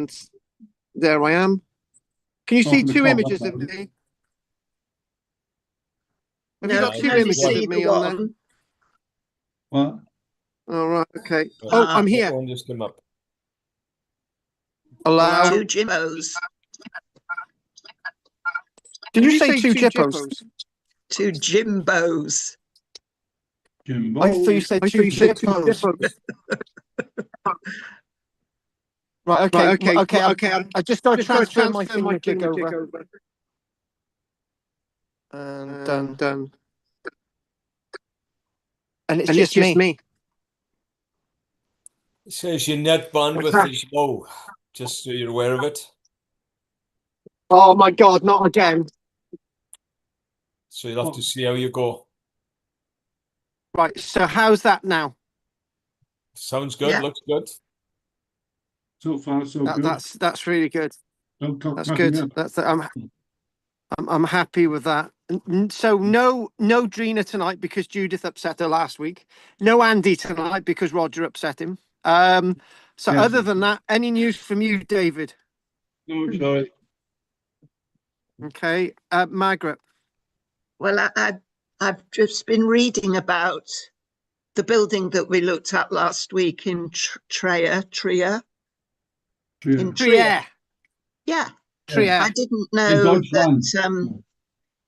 And there I am. Can you see two images of me? Have you got two images of me on there? What? All right, okay. Oh, I'm here. One just came up. Allow. Two Jimmos. Did you say two Jippos? Two Jimbos. Jimbo. I thought you said two Jippos. Right, okay. I just got to transfer my thingamajig over. And done. And it's just me. It says your net bandwidth is low, just so you're aware of it. Oh my God, not again. So you'll have to see how you go. Right, so how's that now? Sounds good, Yeah. looks good. So far, so good. That's really good. Don't talk That's good. I'm happy with that. So no Drina tonight because Judith upset her last week. No Andy tonight because Roger upset him. So Yes. other than that, any news from you, David? No, sorry. Okay, Margaret. Well, I've just been reading about the building that we looked at last week in Trier. In Trier. Yeah. Trier. I didn't know that.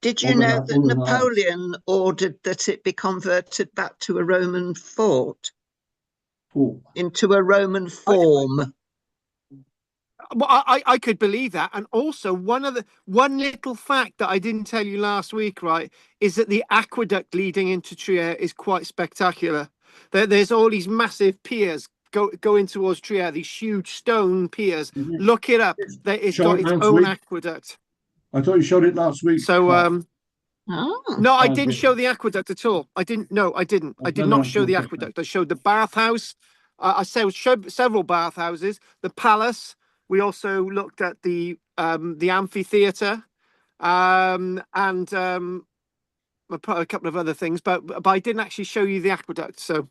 Did you know that over Napoleon ordered that it be converted back to a Roman fort? Into a Roman form. Well, I could believe that. And also one little fact that I didn't tell you last week, right, is that the aqueduct leading into Trier is quite spectacular. There's all these massive piers going towards Trier, these huge stone piers. Look it up. It's got its own aqueduct. I thought you showed it last week. So no, I didn't show the aqueduct at all. I didn't. I did not show the aqueduct. I showed the bathhouse. I showed several bathhouses, the palace. We also looked at the amphitheater, and a couple of other things, but I didn't actually show you the aqueduct. So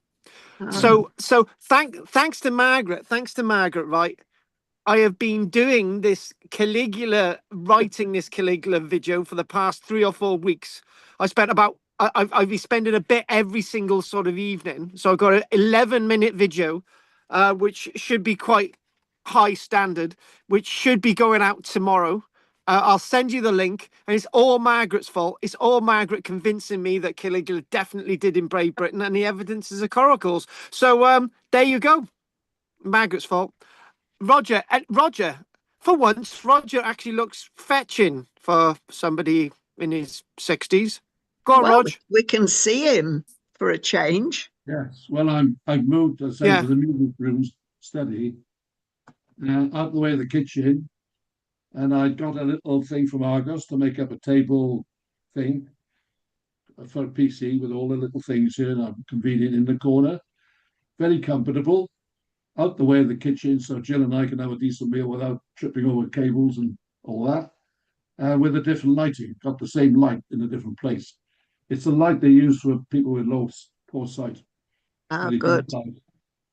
thanks to Margaret. Right, I have been doing this writing this Caligula video for the past 3 or 4 weeks. I've been spending a bit every single sort of evening. So I've got an 11-minute video, which should be quite high standard, which should be going out tomorrow. I'll send you the link, and it's all Margaret's fault. It's all Margaret convincing me that Caligula definitely did invade Britain, and the evidence is a coracles. So there you go. Margaret's fault. Roger, for once, Roger actually looks fetching for somebody in his 60s. Go on, Rog. We can see him for a change. Yes. Well, I've moved to the music room study, out the way of the kitchen, and I got a little thing from Argos to make up a table thing for a PC with all the little things here, and I'm convenient in the corner. Very comfortable. Out the way of the kitchen, so Jill and I can have a decent meal without tripping over cables and all that. With a different lighting, got the same light in a different place. It's the light they use for people with poor sight. Oh, good.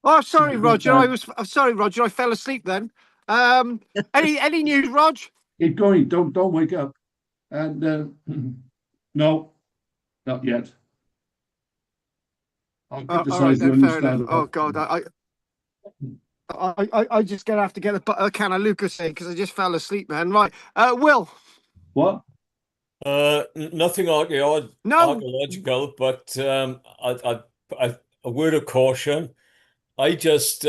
Oh, sorry, Roger. I'm sorry, Roger. I fell asleep then. Any news, Rog? Keep going. Don't wake up. And no, not yet. I'll criticize you when you start. Oh God, I just gonna have to get a can of Lucas because I just fell asleep, man. Right, Will. What? Nothing archaeological, but a word of caution. I just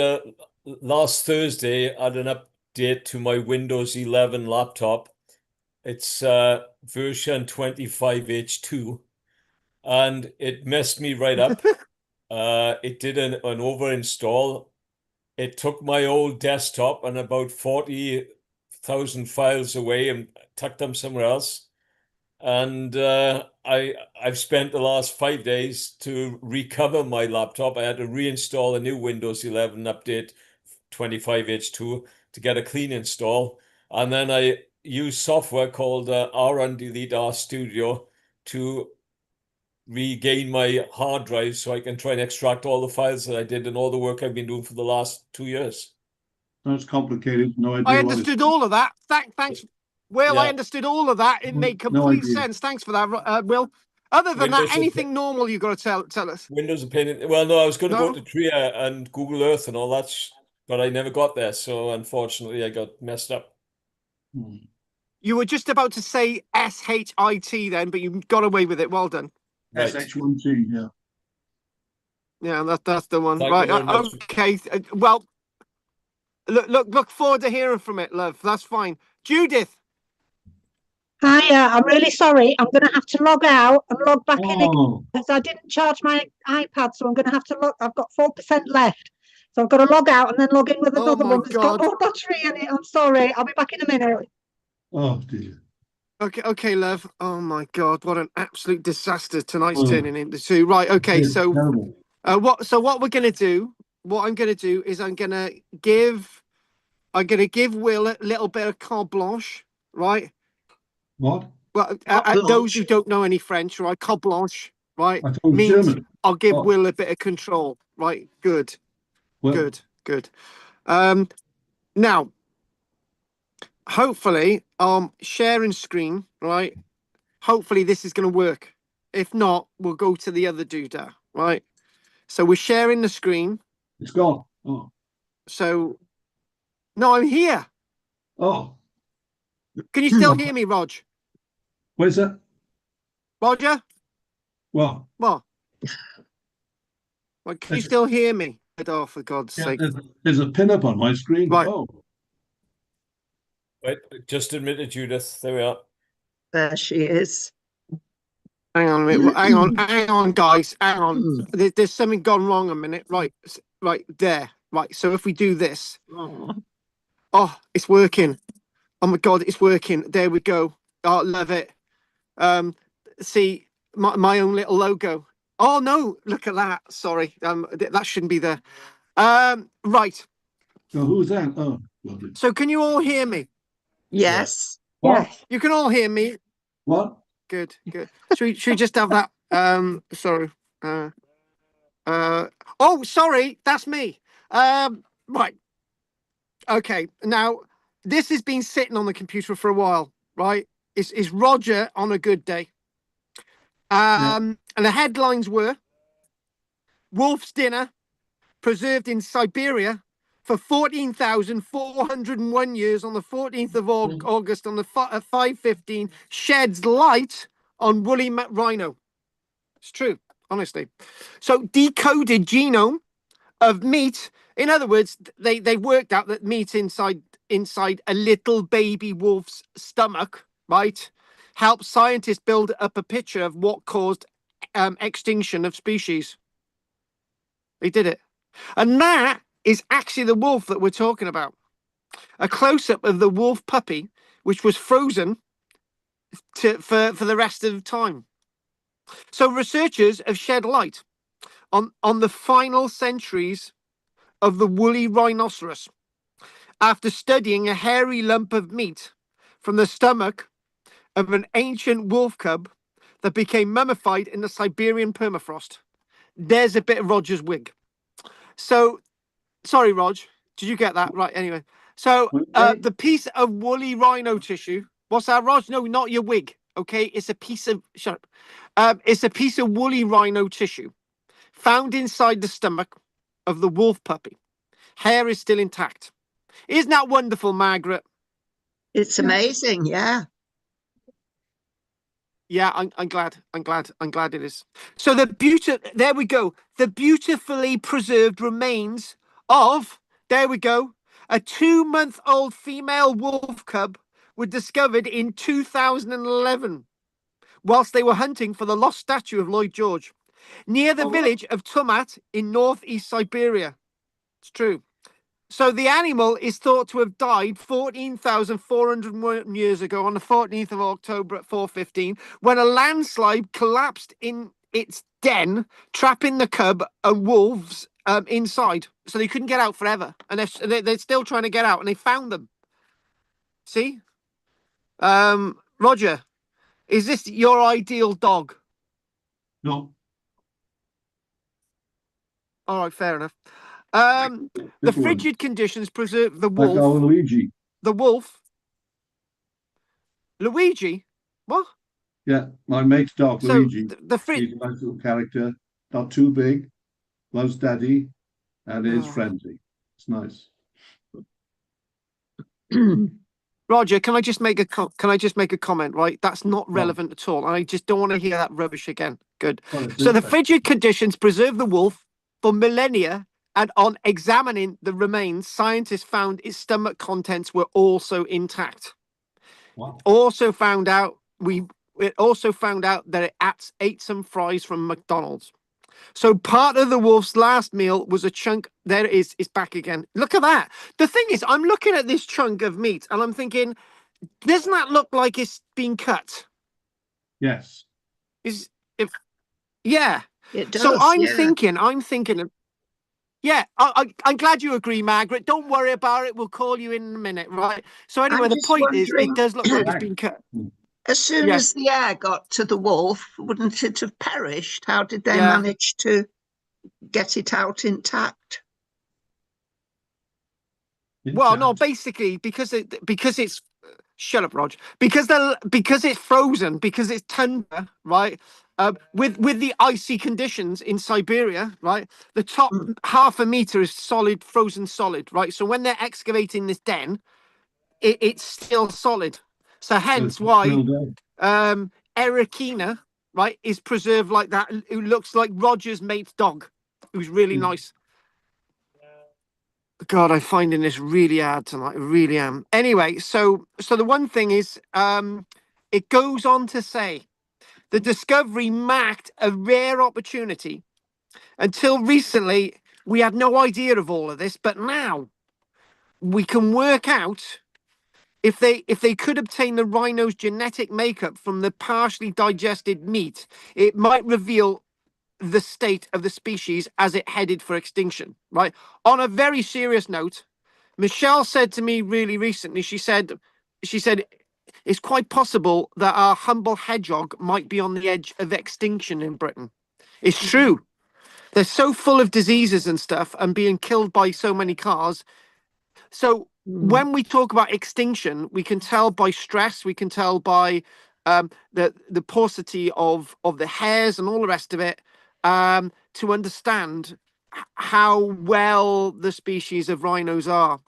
last Thursday had an update to my Windows 11 laptop. It's version 25H2, and it messed me right up. It did an overinstall. It took my old desktop and about 40,000 files away and tucked them somewhere else. And I've spent the last 5 days to recover my laptop. I had to reinstall a new Windows 11 update 25H2 to get a clean install. And then I used software called run delete RStudio to regain my hard drive so I can try and extract all the files that I did and all the work I've been doing for the last 2 years. That's complicated. No I idea what understood all of that. Thanks, Will. I Yeah. understood all of that. It made No complete idea. sense. Thanks for that, Will. Other than that, Windows are anything normal you got to tell us? Windows are pain. Well, no, I was going to go No? to Tria and Google Earth and all that, but I never got there. So unfortunately, I got messed up. Hmm. You were just about to say SHIT then, but you got away with it. Well done. Right. SH1T, yeah. Yeah, that's the one. Thank you Right. very much. Okay. Well, look forward to hearing from it, love. That's fine. Judith. Hiya, I'm really sorry. I'm going to have to log out and log back in again Oh, because I didn't charge my iPad, so I'm going to have to log. I've got 4% left, so I've got to log out and then log in with Oh another my one that's got God. more battery in it. I'm sorry. I'll be back in a minute. oh dear. Okay, love. Oh my God, what an absolute disaster tonight's Oh, turning into. Right. Okay. it's So, terrible. what we're gonna do? What I'm gonna do is I'm gonna give Will a little bit of carte blanche, right? What? Well, Carte those who blanche. don't know any French, right? Carte blanche, right, I told means German. I'll give Oh, Will a bit of control, right? Good, well, good. Now, hopefully, sharing screen, right? Hopefully, this is going to work. If not, we'll go to the other doodah, right? So we're sharing the screen. it's gone. Oh, So, no, I'm here. oh. Can you still hear me, Rog? What is that? Roger? Well, What? Well, can you there's, still hear me? Oh, for God's yeah, sake. there's a pin up on my screen. Right. Oh, Right. Just admitted, Judith. There we are. There she is. Hang on a minute. Hang on, guys. Hang on. There's something gone wrong a minute. Right, right there. Right. So if we do this, oh, it's working. Oh my God, it's working. There we go. Oh, love it. See my own little logo. Oh no, look at that. Sorry. That shouldn't be there. Right. so who's that? Oh, lovely. So can you all hear me? Yes. What? Yes. You can all hear me. What? Good. Should we just have that? Sorry. Oh, sorry, that's me. Right. Okay. Now, this has been sitting on the computer for a while, right? It's Roger on a good day. Yeah. And the headlines were Wolf's dinner preserved in Siberia for 14,401 years on the 14th of August on the 5:15 sheds light on woolly rhino. It's true, honestly. So decoded genome of meat. In other words, they worked out that meat inside a little baby wolf's stomach, right, helped scientists build up a picture of what caused extinction of species. They did it, and that is actually the wolf that we're talking about. A close-up of the wolf puppy, which was frozen for the rest of the time. So researchers have shed light on the final centuries of the woolly rhinoceros after studying a hairy lump of meat from the stomach of an ancient wolf cub that became mummified in the Siberian permafrost. There's a bit of Roger's wig. So, sorry, Rog, did you get that? Right, anyway. So, Okay. the piece of woolly rhino tissue, what's that, Rog? No, not your wig, okay? It's a piece of, shut up. It's a piece of woolly rhino tissue found inside the stomach of the wolf puppy. Hair is still intact. Isn't that wonderful, Margaret? It's amazing. Yeah. Yeah, I'm glad. I'm glad it is. So there we go. The beautifully preserved remains of, there we go, a 2-month-old female wolf cub were discovered in 2011 whilst they were hunting for the lost statue of Lloyd George near the village of Tumat in northeast Siberia. It's true. So the animal is thought to have died 14,401 years ago on the 14th of October at 4:15 when a landslide collapsed in its den, trapping the cub and wolves inside. So they couldn't get out forever. And they're still trying to get out, and they found them. See? Roger, is this your ideal dog? No. All right, fair enough. The frigid conditions preserve the Like our wolf. Luigi. The wolf. Luigi? What? Yeah, my mate's dog, So Luigi. the He's a nice little character, not too big, loves daddy, and is friendly. It's nice. Roger, can I just make a comment? Right, that's not relevant at all. I just don't want to hear that rubbish again. Good. So the frigid conditions preserve the wolf for millennia, and on examining the remains, scientists found its stomach contents were also intact. Wow. It also found out that it ate some fries from McDonald's. So part of the wolf's last meal was a chunk. There it is. It's back again. Look at that. The thing is, I'm looking at this chunk of meat and I'm thinking, doesn't that look like it's been cut? Yes. Yeah. It does. So I'm thinking, yeah, I'm glad you agree, Margaret. Don't worry about it. We'll call you in a minute, right? So anyway, the point is, it does look like it's been cut. As soon as the air got to the wolf, wouldn't it have perished? How did they manage to get it out intact? Well, no, basically because it's shut up, Rog. Because it's frozen, because it's tundra, right? With the icy conditions in Siberia, right? The top half a meter is solid, frozen solid, right? So when they're excavating this den, it's still solid. So hence why Ericina, right, is preserved like that. Who looks like Roger's mate's dog, who's really nice. God, I'm finding this really hard tonight. I really am. Anyway, so the one thing is, it goes on to say, the discovery marked a rare opportunity. Until recently, we had no idea of all of this, but now we can work out if they could obtain the rhino's genetic makeup from the partially digested meat, it might reveal the state of the species as it headed for extinction, right? On a very serious note, Michelle said to me really recently, she said, it's quite possible that our humble hedgehog might be on the edge of extinction in Britain. It's true. They're so full of diseases and stuff and being killed by so many cars. So when we talk about extinction, we can tell by stress, we can tell by the paucity of the hairs and all the rest of it, to understand how well the species of rhinos are.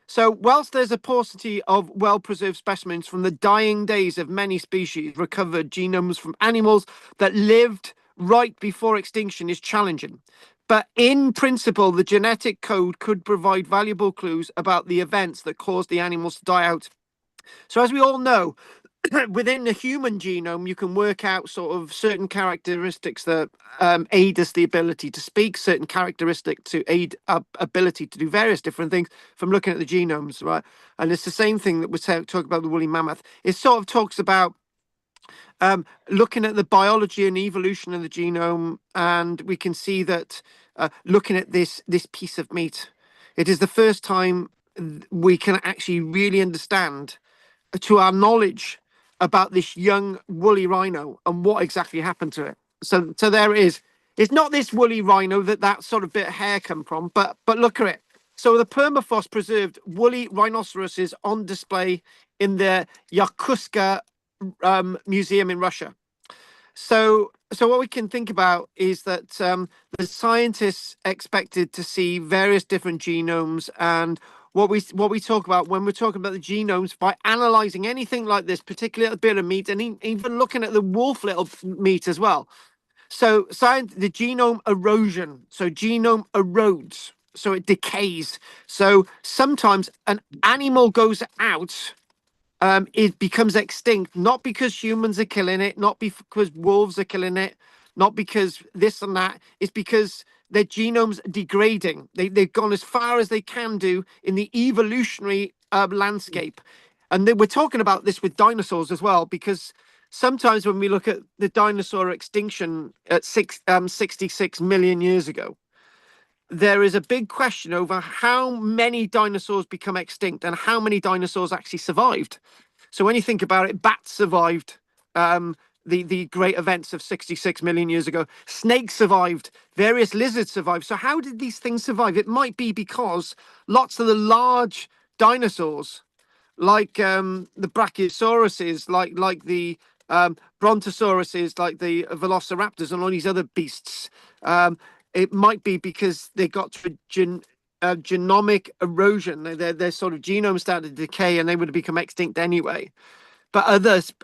So whilst there's a paucity of well-preserved specimens from the dying days of many species, recovered genomes from animals that lived right before extinction is challenging. But in principle, the genetic code could provide valuable clues about the events that caused the animals to die out. So as we all know, within the human genome, you can work out sort of certain characteristics that aid us the ability to speak, certain characteristics to aid our ability to do various different things from looking at the genomes, right? And it's the same thing that we talk about the woolly mammoth. It sort of talks about looking at the biology and evolution of the genome, and we can see that looking at this piece of meat, it is the first time we can actually really understand, to our knowledge, about this young woolly rhino and what exactly happened to it. So there it is. It's not this woolly rhino that sort of bit of hair come from, but look at it. So the permafrost preserved woolly rhinoceroses on display in the Yakutsk museum in Russia. So what we can think about is that the scientists expected to see various different genomes, and what we talk about when we're talking about the genomes, by analyzing anything like this, particularly a bit of meat, and even looking at the wolf little meat as well. So the genome erosion, so genome erodes, so it decays. So sometimes an animal goes out, it becomes extinct, not because humans are killing it, not because wolves are killing it, not because this and that. It's because their genome's degrading. They've gone as far as they can do in the evolutionary landscape. And we're talking about this with dinosaurs as well, because sometimes when we look at the dinosaur extinction at 66 million years ago, there is a big question over how many dinosaurs become extinct and how many dinosaurs actually survived. So when you think about it, bats survived the great events of 66 million years ago. Snakes survived, various lizards survived. So how did these things survive? It might be because lots of the large dinosaurs, like the brachiosauruses, like the brontosauruses, like the velociraptors and all these other beasts, it might be because they got to genomic erosion. Their sort of genome started to decay and they would have become extinct anyway. But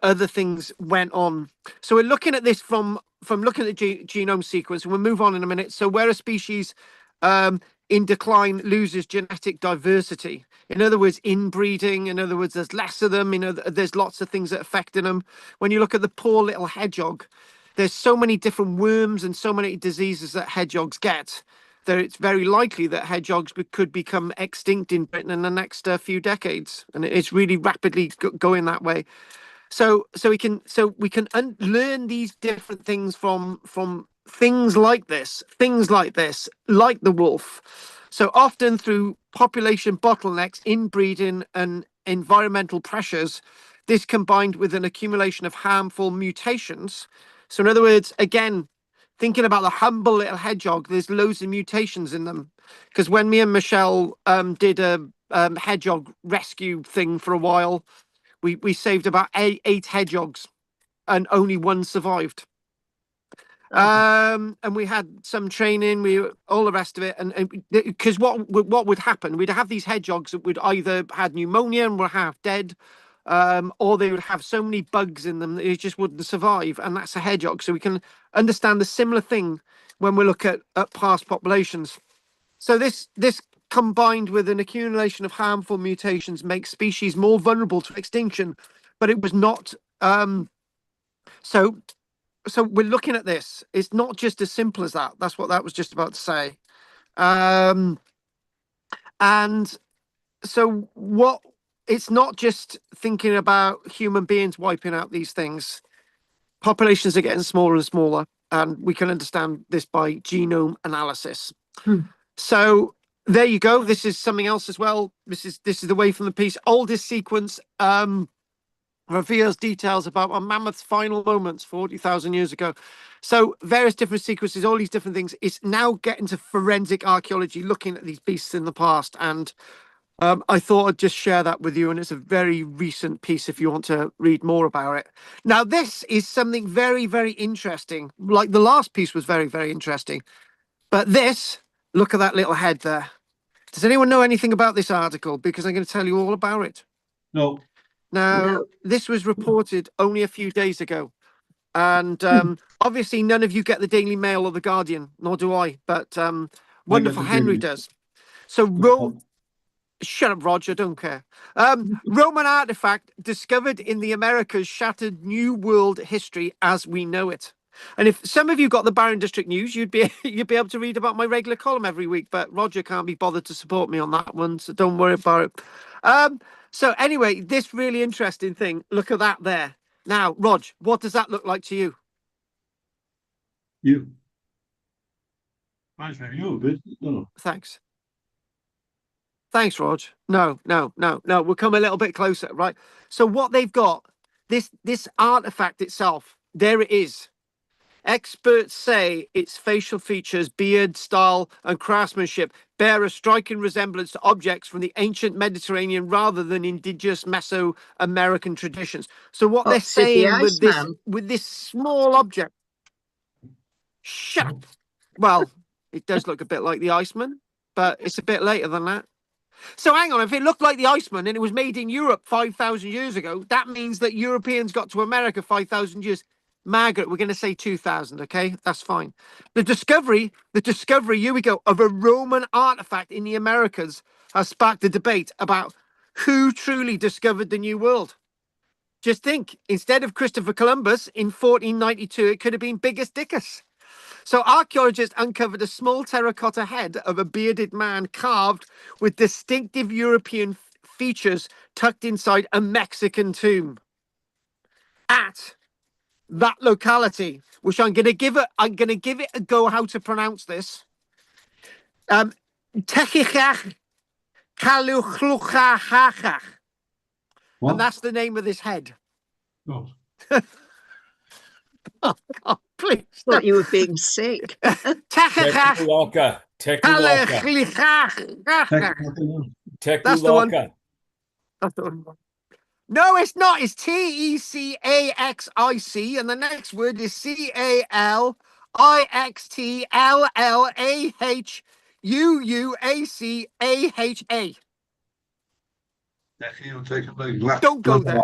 other things went on. So we're looking at this from looking at the genome sequence, and we'll move on in a minute. So where a species in decline loses genetic diversity, in other words, inbreeding, in other words, there's less of them, there's lots of things that affecting them. When you look at the poor little hedgehog, there's so many different worms and so many diseases that hedgehogs get, that it's very likely that hedgehogs could become extinct in Britain in the next few decades, and it's really rapidly going that way. So we can learn these different things from things like this, like the wolf. So often through population bottlenecks, inbreeding, and environmental pressures, this combined with an accumulation of harmful mutations. So in other words, again, thinking about the humble little hedgehog, there's loads of mutations in them. Because when me and Michelle did a hedgehog rescue thing for a while, we saved about eight hedgehogs and only one survived. And we had some training, all the rest of it, and because what would happen, we'd have these hedgehogs that would either had pneumonia and were half dead, or they would have so many bugs in them that it just wouldn't survive, and that's a hedgehog. So we can understand the similar thing when we look at past populations. So this combined with an accumulation of harmful mutations makes species more vulnerable to extinction, but it was not so we're looking at this. It's not just as simple as that. That's what that was just about to say. And so what, it's not just thinking about human beings wiping out these things. Populations are getting smaller and smaller, and we can understand this by genome analysis. So there you go. This is something else as well. This is the way from the piece. Oldest sequence reveals details about a mammoth's final moments 40,000 years ago. So various different sequences, all these different things. It's now getting to forensic archaeology, looking at these beasts in the past. And I thought I'd just share that with you. And it's a very recent piece if you want to read more about it. Now, this is something very, very interesting. Like the last piece was very, very interesting. But this, look at that little head there. Does anyone know anything about this article? Because I'm going to tell you all about it. No. Now, this was reported only a few days ago. And obviously, none of you get the Daily Mail or the Guardian, nor do I. But wonderful Henry does. So, shut up, Roger, don't care. Roman artifact discovered in the Americas shattered New World history as we know it. And if some of you got the Barron District News, you'd be able to read about my regular column every week. But Roger can't be bothered to support me on that one, so don't worry about it. So anyway, this really interesting thing. Look at that there. Now, Rog, what does that look like to you? You. Reminds me of you a bit. No. Thanks. Thanks, Rog. No. We'll come a little bit closer, right? So what they've got, this artifact itself, there it is. Experts say its facial features, beard, style, and craftsmanship bear a striking resemblance to objects from the ancient Mediterranean rather than indigenous Mesoamerican traditions. So what they're saying with this small object, shut up. Well, it does look a bit like the Iceman, but it's a bit later than that. So hang on, if it looked like the Iceman and it was made in Europe 5,000 years ago, that means that Europeans got to America 5,000 years. Margaret, we're going to say 2000, okay? That's fine. The discovery, here we go, of a Roman artifact in the Americas has sparked a debate about who truly discovered the New World. Just think, instead of Christopher Columbus in 1492, it could have been Bigus Dickus. So archaeologists uncovered a small terracotta head of a bearded man carved with distinctive European features tucked inside a Mexican tomb. At that locality, which I'm gonna give it a go how to pronounce this. Techichach Kaluchluchachach. And that's the name of this head. Oh. Oh, God, please. Thought you were being sick. Tekulaka. Tekulaka. That's the one. Tekulaka. That's the one. No, it's not. It's Tecaxic, and the next word is Calixtlalauuacha. Don't go there.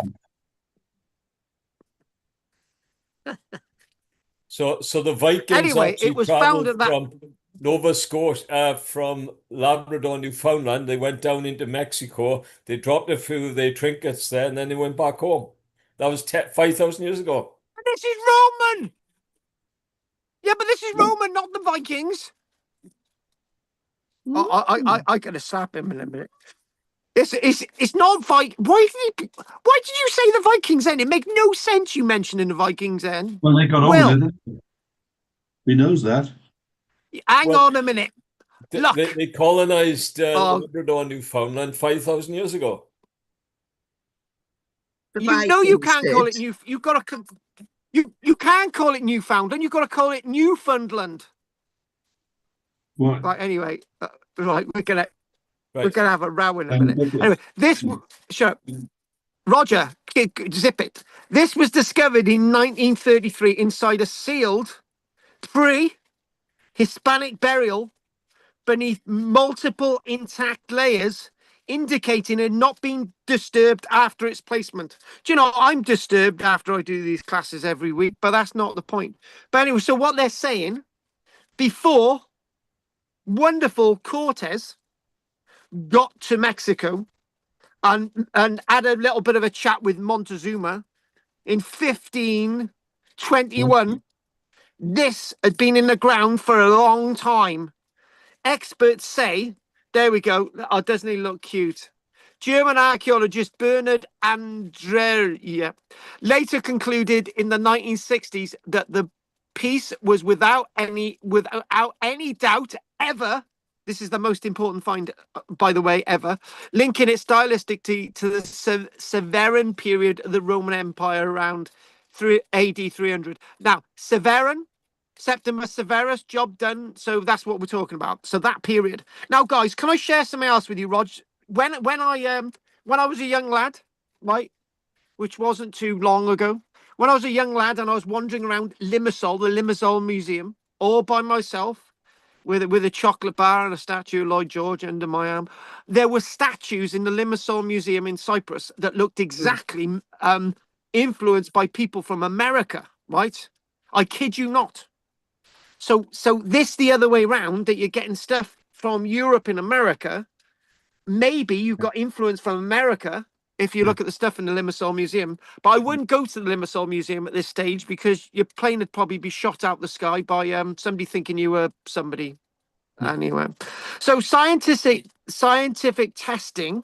So the Vikings Anyway, actually it was traveled founded that. from Nova Scotia, from Labrador, Newfoundland. They went down into Mexico. They dropped a few of their trinkets there, and then they went back home. That was 5,000 years ago. This is Roman. Yeah, but this is Roman, not the Vikings. I gotta slap him in a minute. It's not Viking. Why did you say the Vikings then? It makes no sense you mentioning the Vikings then. Well, they got on with it. He knows that. Hang on a minute. Look. They colonized Labrador and Newfoundland 5,000 years ago. You know you can't call it New. You've got to. You can't call it Newfoundland. You've got to call it Newfoundland. What? Right. Anyway, right. We're gonna have a row in a minute. Anyway, shut up. Roger, zip it. This was discovered in 1933 inside a sealed pre-Hispanic burial beneath multiple intact layers, indicating it had not been disturbed after its placement. Do you know, I'm disturbed after I do these classes every week, but that's not the point. But anyway, so what they're saying, before wonderful Cortez got to Mexico and had a little bit of a chat with Montezuma in 1521, this had been in the ground for a long time. Experts say, there we go. Oh, doesn't he look cute? German archaeologist Bernard Andrea later concluded in the 1960s that the piece was without any doubt ever. This is the most important find, by the way, ever, linking it stylistically to the Severan period of the Roman Empire around AD 300. Now, Severan, Septimus Severus, job done. So that's what we're talking about. So that period. Now, guys, can I share something else with you, Rog? When I was a young lad, right, which wasn't too long ago, when I was a young lad and I was wandering around Limassol, the Limassol Museum, all by myself, with a chocolate bar and a statue of Lloyd George under my arm, there were statues in the Limassol Museum in Cyprus that looked exactly influenced by people from America, right? I kid you not. So this the other way around, that you're getting stuff from Europe in America. Maybe you've got influence from America if you look at the stuff in the Limassol Museum. But I wouldn't go to the Limassol Museum at this stage because your plane would probably be shot out the sky by somebody thinking you were somebody. Anyway, so scientific testing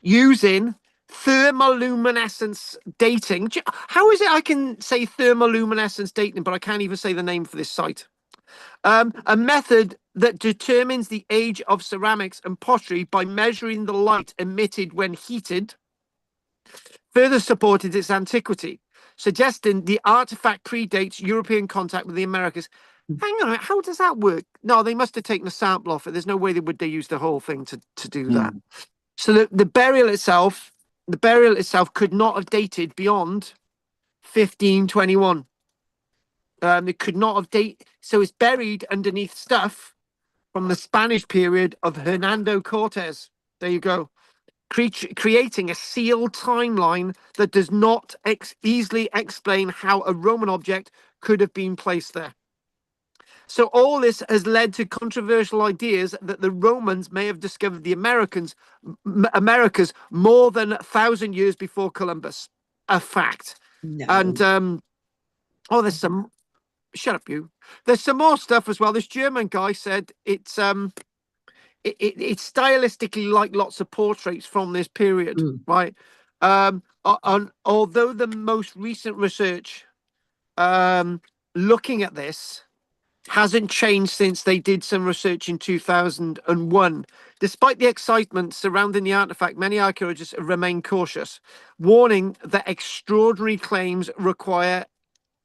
using thermoluminescence dating. How is it I can say thermoluminescence dating, but I can't even say the name for this site? A method that determines the age of ceramics and pottery by measuring the light emitted when heated, further supported its antiquity, suggesting the artifact predates European contact with the Americas. Hang on a minute, how does that work? No, they must have taken a sample off it. There's no way they use the whole thing to do that. So the burial itself could not have dated beyond 1521. It could not have dated. So it's buried underneath stuff from the Spanish period of Hernando Cortez. There you go. Creating a sealed timeline that does not easily explain how a Roman object could have been placed there. So all this has led to controversial ideas that the Romans may have discovered the Americas more than 1,000 years before Columbus. A fact. No. And there's some. Shut up, you. There's some more stuff as well. This German guy said it's stylistically like lots of portraits from this period, right? Although the most recent research looking at this hasn't changed since they did some research in 2001. Despite the excitement surrounding the artifact, many archaeologists remain cautious, warning that extraordinary claims require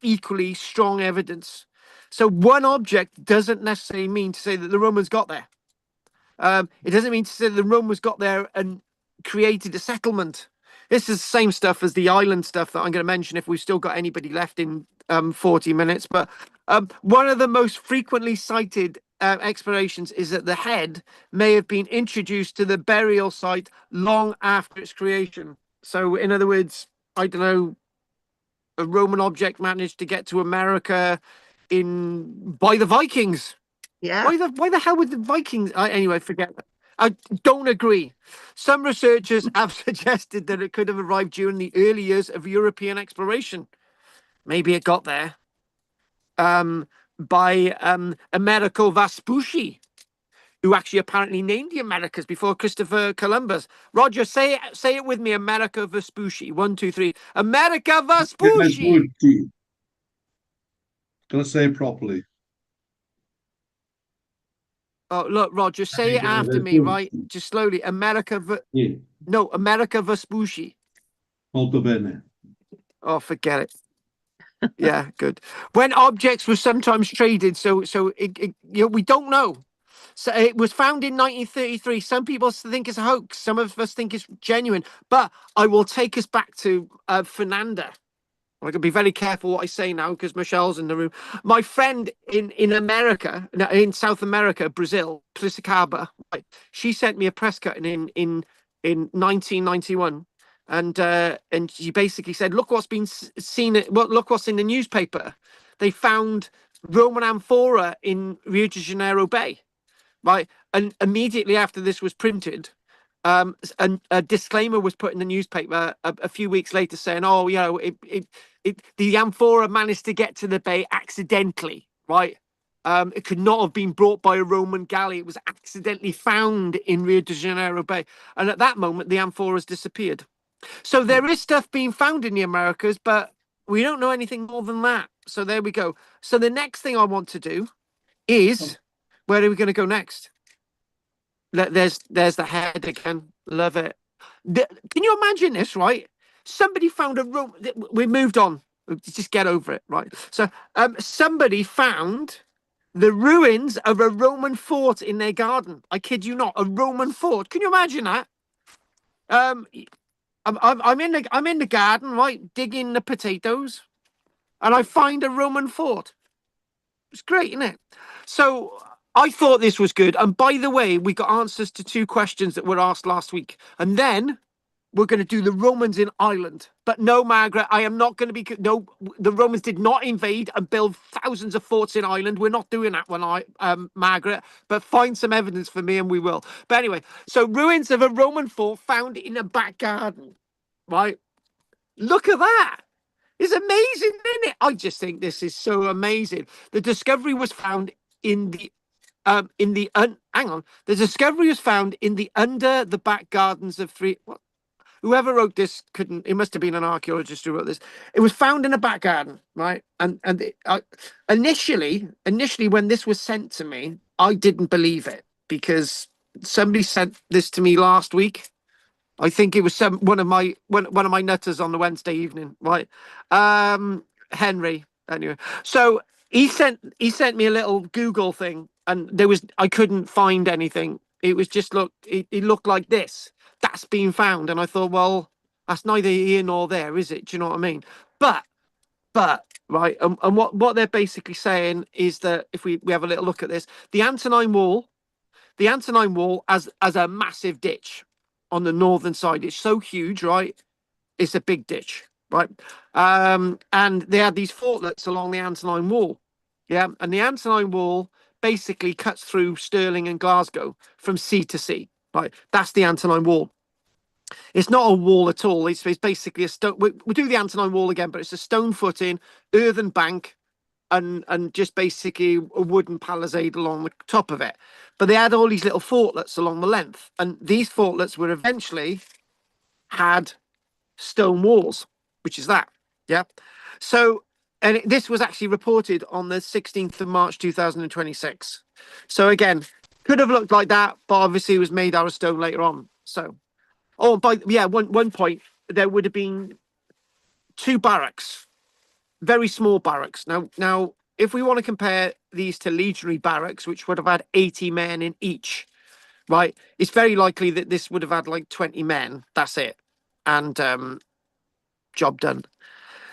equally strong evidence. So one object doesn't necessarily mean to say that the Romans got there. It doesn't mean to say that the Romans got there and created a settlement. This is the same stuff as the island stuff that I'm going to mention if we've still got anybody left in 40 minutes. But one of the most frequently cited explanations is that the head may have been introduced to the burial site long after its creation. So, in other words, I don't know, a Roman object managed to get to America by the Vikings. Yeah. Why the hell would the Vikings? Anyway, forget that. I don't agree. Some researchers have suggested that it could have arrived during the early years of European exploration. Maybe it got there by Americo Vespucci, who actually apparently named the Americas before Christopher Columbus. Roger, say it with me. America Vespucci. 1, 2, 3. America Vespucci. Gonna say it properly. Oh, look, Roger, say it after me, right? Just slowly. Yeah. No, America Vespucci. Molto bene. Oh, forget it. Yeah, good. When objects were sometimes traded, so we don't know. So it was found in 1933. Some people think it's a hoax. Some of us think it's genuine. But I will take us back to Fernanda. I gotta be very careful what I say now because Michelle's in the room. My friend in America, in South America, Brazil, Piracicaba, right, she sent me a press cutting in 1991, and she basically said, "Look what's been seen. Look what's in the newspaper. They found Roman amphora in Rio de Janeiro Bay, right? And immediately after this was printed." And a disclaimer was put in the newspaper a few weeks later saying, "Oh, you know, the amphora managed to get to the bay accidentally, right? It could not have been brought by a Roman galley. It was accidentally found in Rio de Janeiro Bay, and at that moment, the amphoras disappeared. So there is stuff being found in the Americas, but we don't know anything more than that. So there we go. So the next thing I want to do is, where are we going to go next? There's the head again. Love it. Can you imagine this, right? Somebody found a room. We moved on. Just get over it, right? So somebody found the ruins of a Roman fort in their garden. I kid you not, a Roman fort. Can you imagine that? I'm in the garden, right, digging the potatoes, and I find a Roman fort. It's great, isn't it? So I thought this was good. And by the way, we got answers to 2 questions that were asked last week. And then we're going to do the Romans in Ireland. But no, Margaret, I am not going to be... No, the Romans did not invade and build thousands of forts in Ireland. We're not doing that one, Margaret. But find some evidence for me and we will. But anyway, so ruins of a Roman fort found in a back garden. Right? Look at that. It's amazing, isn't it? I just think this is so amazing. The discovery was found in the hang on. The discovery was found in the under the back gardens of whoever wrote this couldn't. It must have been an archaeologist who wrote this. It was found in a back garden, right? And initially, when this was sent to me, I didn't believe it because somebody sent this to me last week. I think it was one of my nutters on the Wednesday evening, right? Henry, anyway. So he sent me a little Google thing, and I couldn't find anything. It was just it looked like this. That's been found, and I thought, well, that's neither here nor there, is it? Do you know what I mean? But right, and what they're basically saying is that if we have a little look at this, the Antonine Wall has a massive ditch on the northern side. It's so huge, right? It's a big ditch, right? And they had these fortlets along the Antonine Wall. Yeah. And the Antonine Wall basically cuts through Stirling and Glasgow from sea to sea, right? That's the Antonine Wall. It's not a wall at all. It's basically a stone. We'll do the Antonine Wall again, but it's a stone footing, earthen bank, and just basically a wooden palisade along the top of it. But they had all these little fortlets along the length, and these fortlets were eventually had stone walls, which is that. Yeah. So, and this was actually reported on the 16th of March 2026. So again, could have looked like that, but obviously it was made out of stone later on. So, one point there would have been 2 barracks very small barracks. Now, if we want to compare these to legionary barracks, which would have had 80 men in each, right? It's very likely that this would have had like 20 men. That's it, and job done.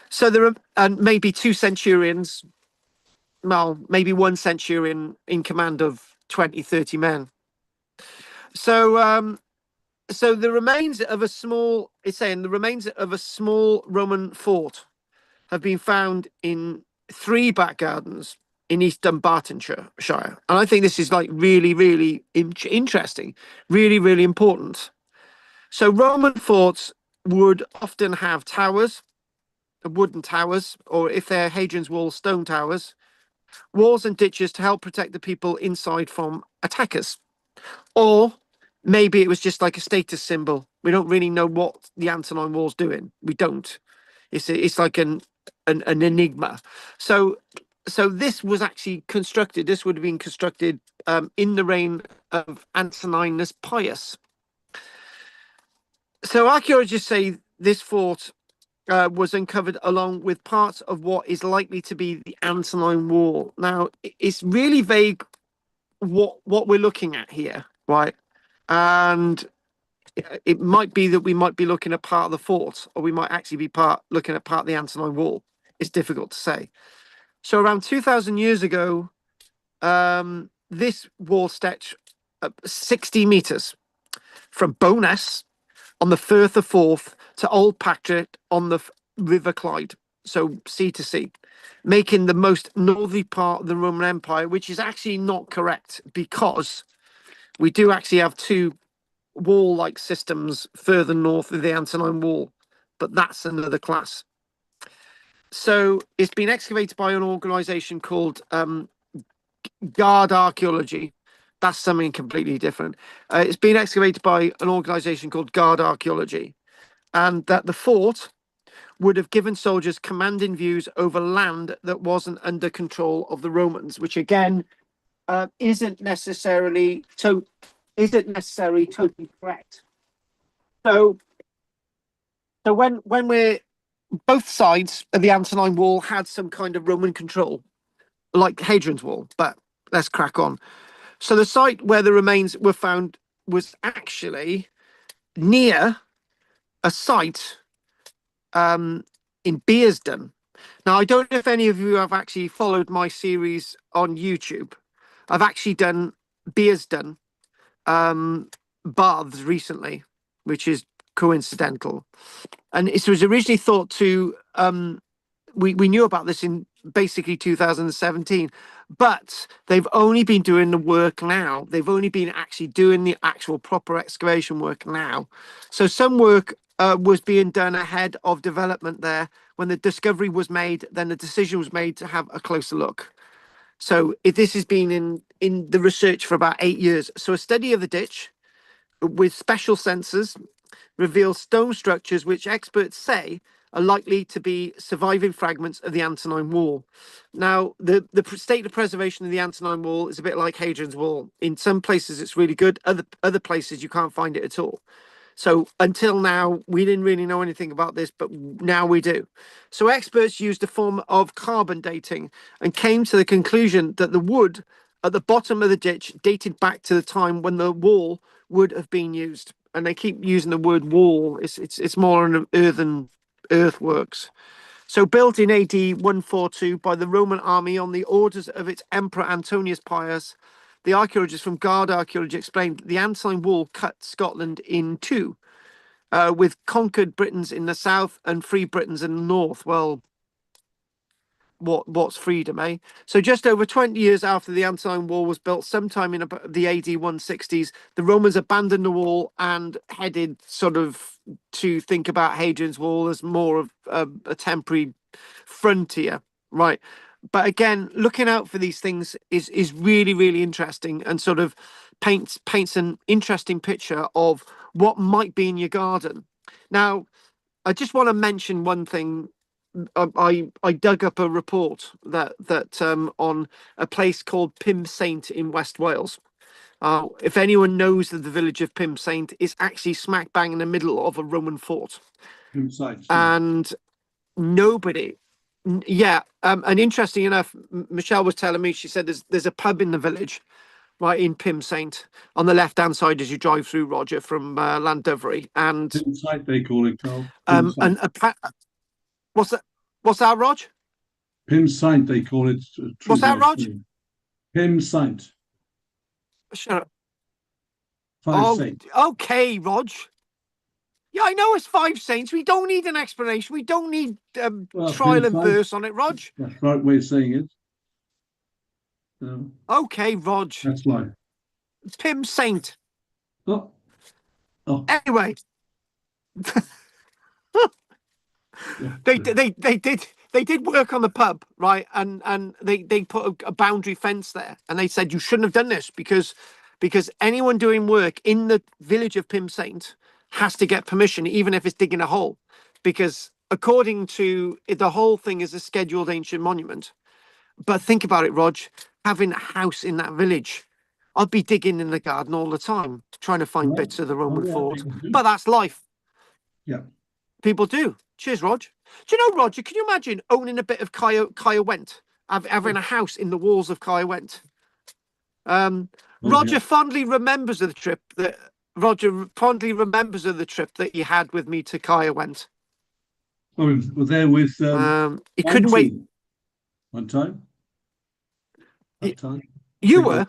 So there are, and maybe 2 centurions. Well, maybe 1 centurion in command of 20, 30 men. So so the remains of a small, it's saying the remains of a small Roman fort have been found in 3 back gardens in East Dunbartonshire. And I think this is like really, really interesting, really, really important. So Roman forts would often have towers, wooden towers, or if they're Hadrian's Wall, stone towers, walls and ditches to help protect the people inside from attackers. Or maybe it was just like a status symbol. We don't really know what the Antonine Wall's doing. We don't. It's like an enigma. So this was actually constructed. This would have been constructed in the reign of Antoninus Pius. So archaeologists say this fort was uncovered along with parts of what is likely to be the Antonine Wall. Now, it's really vague what we're looking at here, right? And it might be that we might be looking at part of the fort, or we might actually be looking at part of the Antonine Wall. It's difficult to say. So around 2,000 years ago, this wall stretched 60 meters from Bowness on the Firth of Forth to Old Patrick on the River Clyde, so sea to sea, making the most northerly part of the Roman Empire, which is actually not correct because we do actually have 2 wall-like systems further north of the Antonine Wall, but that's another class. So it's been excavated by an organization called Guard Archaeology. That's something completely different. It's been excavated by an organization called Guard Archaeology, and that the fort would have given soldiers commanding views over land that wasn't under control of the Romans, which again isn't necessarily totally correct. So when we're both sides of the Antonine Wall had some kind of Roman control, like Hadrian's Wall, but let's crack on. So the site where the remains were found was actually near a site in Bearsden. Now, I don't know if any of you have actually followed my series on YouTube. I've actually done Bearsden baths recently, which is coincidental. And it was originally thought to, we knew about this in basically 2017, but they've only been doing the work now. They've only been actually doing the actual proper excavation work now. So some work was being done ahead of development there. When the discovery was made, then the decision was made to have a closer look. So this has been in the research for about 8 years. So a study of the ditch with special sensors reveals stone structures which experts say are likely to be surviving fragments of the Antonine Wall. Now, the state of preservation of the Antonine Wall is a bit like Hadrian's Wall. In some places, it's really good. Other places, you can't find it at all. So until now, we didn't really know anything about this, but now we do. So experts used a form of carbon dating and came to the conclusion that the wood at the bottom of the ditch dated back to the time when the wall would have been used. And they keep using the word wall. It's more an earthworks. So built in AD 142 by the Roman army on the orders of its emperor Antonius Pius, the archaeologists from Guard Archaeology explained that the Antonine Wall cut Scotland in 2, with conquered Britons in the south and free Britons in the north. Well, what's freedom, eh? So just over 20 years after the Antonine Wall was built, sometime in the AD 160s, the Romans abandoned the wall and headed sort of to think about Hadrian's Wall as more of a temporary frontier, right? But again, looking out for these things is really, really interesting and sort of paints an interesting picture of what might be in your garden. Now, I just want to mention one thing. I dug up a report that on a place called Pumsaint in West Wales. If anyone knows that the village of Pumsaint is actually smack bang in the middle of a Roman fort, Pumsaint, and nobody Yeah, and interesting enough, Michelle was telling me, she said there's a pub in the village, right in Pym Saint, on the left-hand side as you drive through, Roger, from Llandovery, and Pin site, they call it, Carl. and what's that? What's that, Rog? Pin site, they call it. What's that, Rog? Pim site. Shut up. 5 Saints. Okay, Rog. Yeah, I know it's 5 Saints. We don't need an explanation. We don't need trial and verse on it, Rog. That's the right way of saying it. Okay, Rog. That's life. Pym Saint. Oh. Anyway. They did work on the pub, right? And they put a boundary fence there, and they said you shouldn't have done this because anyone doing work in the village of Pym Saint has to get permission, even if it's digging a hole, because according to the whole thing is a scheduled ancient monument. But think about it, Rog, having a house in that village, I'd be digging in the garden all the time, trying to find bits of the Roman fort. But that's life. Yeah. People do. Cheers, Rog. Do you know, Roger, can you imagine owning a bit of Kaya Went, having a house in the walls of Kaya Went? Roger fondly remembers of the trip that he had with me to Kaya Went. Oh, we were there with he couldn't wait. One time. Time. You were?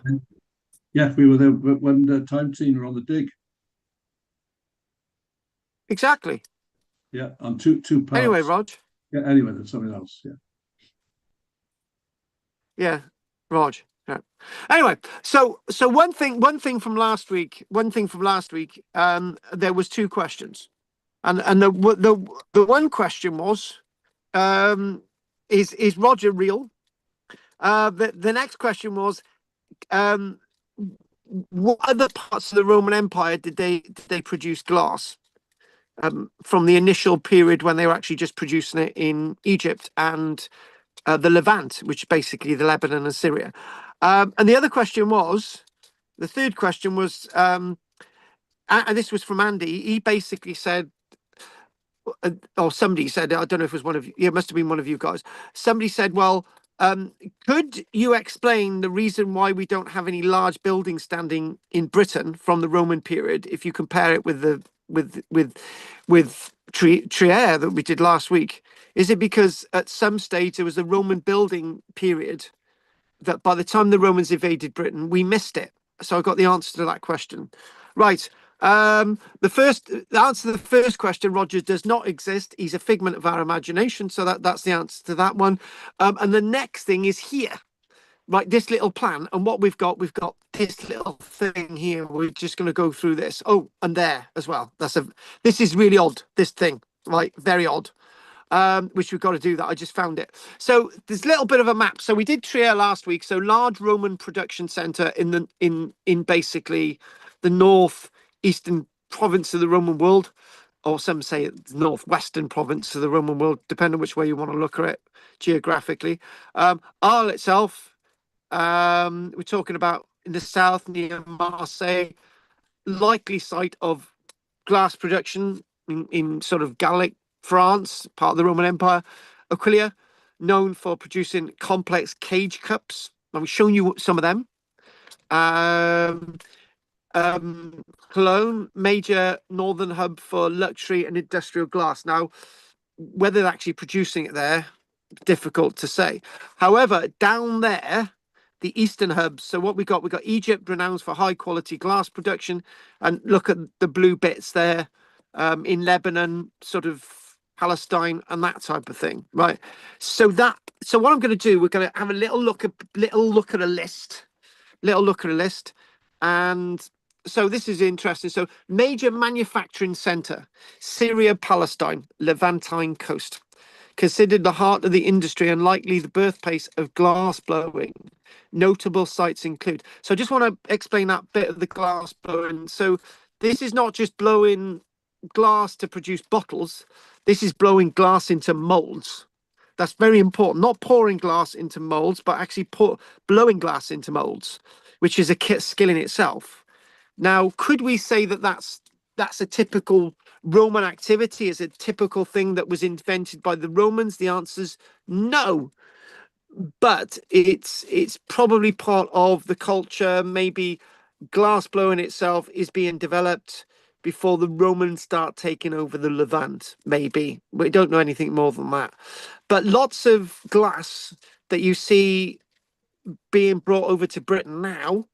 Yeah, we were there when the time team were on the dig. Exactly. Yeah, on two parts. Anyway, Rog. Yeah, anyway, there's something else. Yeah. Yeah, Rog. Yeah. Anyway, so one thing from last week, there was 2 questions, and the one question was, is Roger real? The next question was, what other parts of the Roman Empire did they produce glass? From the initial period when they were actually just producing it in Egypt and the Levant, which is basically the Lebanon and Syria. And the third question was, and this was from Andy. He basically said, or somebody said, I don't know if it was one of you, it must have been one of you guys. Somebody said, well, could you explain the reason why we don't have any large buildings standing in Britain from the Roman period if you compare it with the with Trier that we did last week? Is it because at some stage there was a Roman building period that by the time the Romans invaded Britain, we missed it? So I got the answer to that question. Right. The answer to the first question, Roger, does not exist. He's a figment of our imagination. So that's the answer to that one. And the next thing is here. Right, this little plan, and what we've got this little thing here. We're just going to go through this. Oh, and there as well. This is really odd, this thing, right? Very odd. Which we've got to do that. I just found it. So there's a little bit of a map. So we did Trier last week. So large Roman production center in basically the northeastern province of the Roman world, or some say it's northwestern province of the Roman world, depending on which way you want to look at it geographically. Arles itself. We're talking about in the south near Marseille, likely site of glass production in sort of Gallic France, part of the Roman Empire. Aquileia, known for producing complex cage cups. I'm showing you some of them. Cologne, major northern hub for luxury and industrial glass. Now, whether they're actually producing it there, difficult to say. However, down there, the eastern hubs. So what we got Egypt, renowned for high quality glass production, and look at the blue bits there, in Lebanon, sort of Palestine and that type of thing, right? So what I'm going to do, we're going to have a little look at a list, and so this is interesting. So major manufacturing center, Syria, Palestine, Levantine coast. Considered the heart of the industry and likely the birthplace of glass blowing. Notable sites include. So I just want to explain that bit of the glass blowing. So this is not just blowing glass to produce bottles. This is blowing glass into molds. That's very important. Not pouring glass into molds, but actually blowing glass into molds, which is a skill in itself. Now, could we say that that's a typical Roman activity is a typical thing that was invented by the Romans? The answer's no. But it's probably part of the culture. Maybe glass blowing itself is being developed before the Romans start taking over the Levant. Maybe we don't know anything more than that. But lots of glass that you see being brought over to Britain now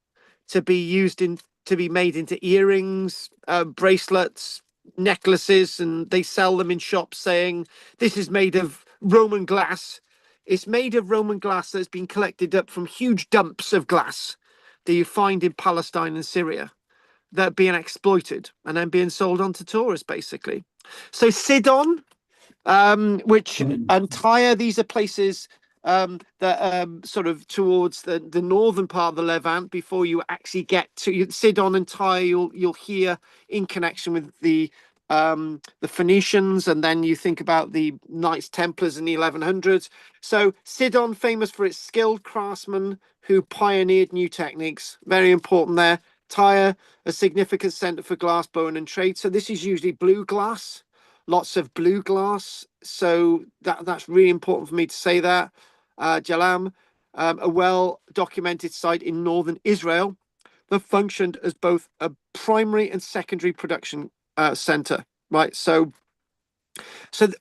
to be used in to be made into earrings, bracelets, necklaces, and they sell them in shops saying this is made of Roman glass. It's made of Roman glass that's been collected up from huge dumps of glass that you find in Palestine and Syria that are being exploited and then being sold on to tourists, basically. So Sidon, which and Tyre, these are places that sort of towards the northern part of the Levant before you actually get to Sidon and Tyre. You'll hear in connection with the Phoenicians, and then you think about the Knights Templars in the 1100s. So Sidon, famous for its skilled craftsmen who pioneered new techniques, very important there. Tyre, a significant centre for glass blowing and trade. So this is usually blue glass. Lots of blue glass, so that's really important for me to say that. Jalam, a well-documented site in northern Israel that functioned as both a primary and secondary production center, right? So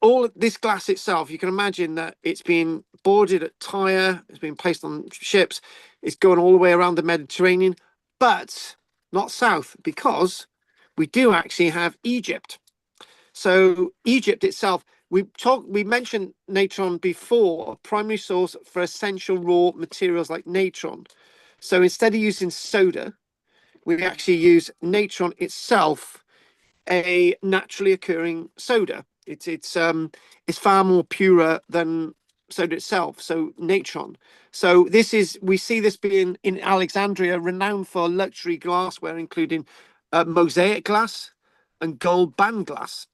all this glass itself, you can imagine that it's been boarded at Tyre, it's been placed on ships, it's going all the way around the Mediterranean, but not south, because we do actually have Egypt. So Egypt itself, we mentioned natron before, a primary source for essential raw materials like natron. So instead of using soda, we actually use natron itself, a naturally occurring soda. It's far more purer than soda itself. So natron. So we see this being in Alexandria, renowned for luxury glassware, including mosaic glass and gold band glass.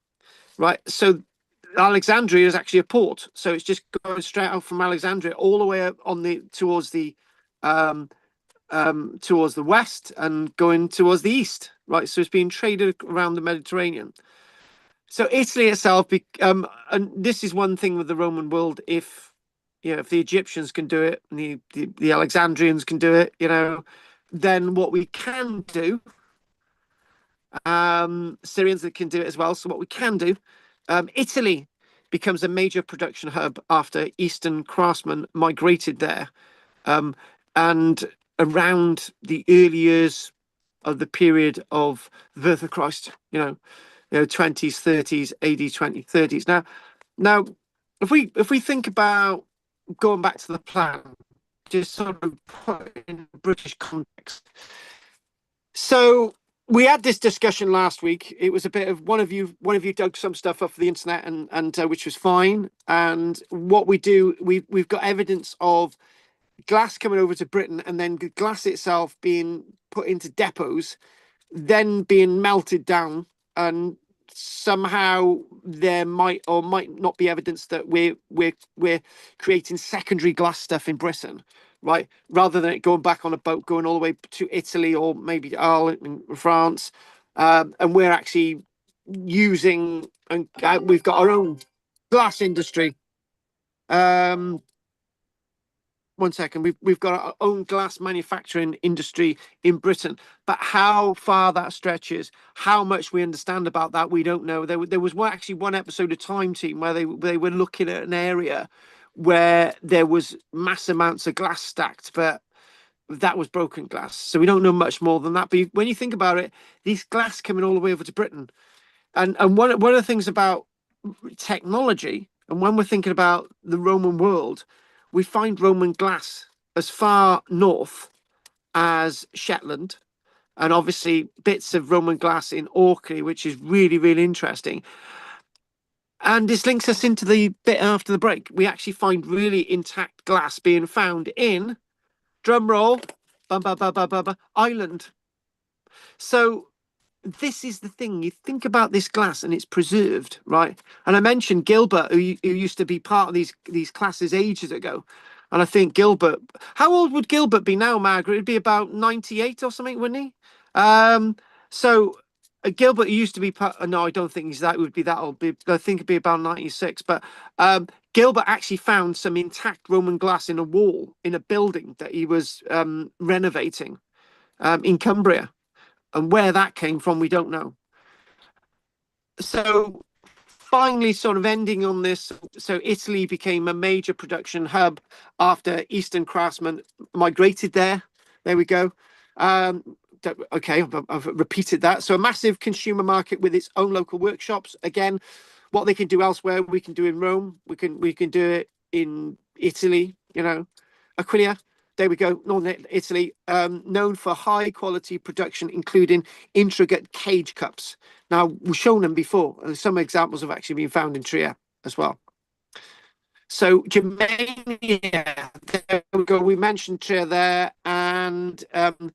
Right, so Alexandria is actually a port, so it's just going straight out from Alexandria all the way up on towards the west and going towards the east. Right, so it's being traded around the Mediterranean. So Italy itself, and this is one thing with the Roman world. If if the Egyptians can do it, and the Alexandrians can do it, then what we can do. Syrians that can do it as well. So what we can do, Italy becomes a major production hub after Eastern craftsmen migrated there, and around the early years of the period of the birth of Christ, 20s, 30s, AD 2030s. Now, if we think about going back to the plan, just sort of put it in British context. So we had this discussion last week. It was a bit of one of you dug some stuff off the internet, and which was fine. And what we do, we've got evidence of glass coming over to Britain, and then the glass itself being put into depots, then being melted down, and somehow there might or might not be evidence that we're creating secondary glass stuff in Britain, right? Rather than it going back on a boat, going all the way to Italy or maybe in France, and we're actually using, and we've got our own glass industry. One second, we've got our own glass manufacturing industry in Britain, but how far that stretches, how much we understand about that, we don't know. There was actually one episode of Time Team where they were looking at an area where there was mass amounts of glass stacked, but that was broken glass. So we don't know much more than that. But when you think about it, these glass coming all the way over to Britain, and one of the things about technology, and when we're thinking about the Roman world, we find Roman glass as far north as Shetland, and obviously bits of Roman glass in Orkney, which is really, really interesting. And this links us into the bit after the break. We actually find really intact glass being found in, drum roll, Ireland. So this is the thing. You think about this glass and it's preserved, right? And I mentioned Gilbert, who used to be part of these classes ages ago. And I think Gilbert, how old would Gilbert be now, Margaret? It'd be about 98 or something, wouldn't he? So Gilbert used to be part. No, I don't think he's that. Would be that old. I think it'd be about 96. But Gilbert actually found some intact Roman glass in a wall in a building that he was renovating in Cumbria, and where that came from, we don't know. So finally, sort of ending on this, so Italy became a major production hub after Eastern craftsmen migrated there. There we go. Okay, I've repeated that. So a massive consumer market with its own local workshops. Again, what they can do elsewhere, we can do in Rome. We can do it in Italy. You know, Aquilia. There we go, Northern Italy, known for high quality production, including intricate cage cups. Now, we've shown them before, and some examples have actually been found in Trier as well. So, Germania, there we go. We mentioned Trier there. And can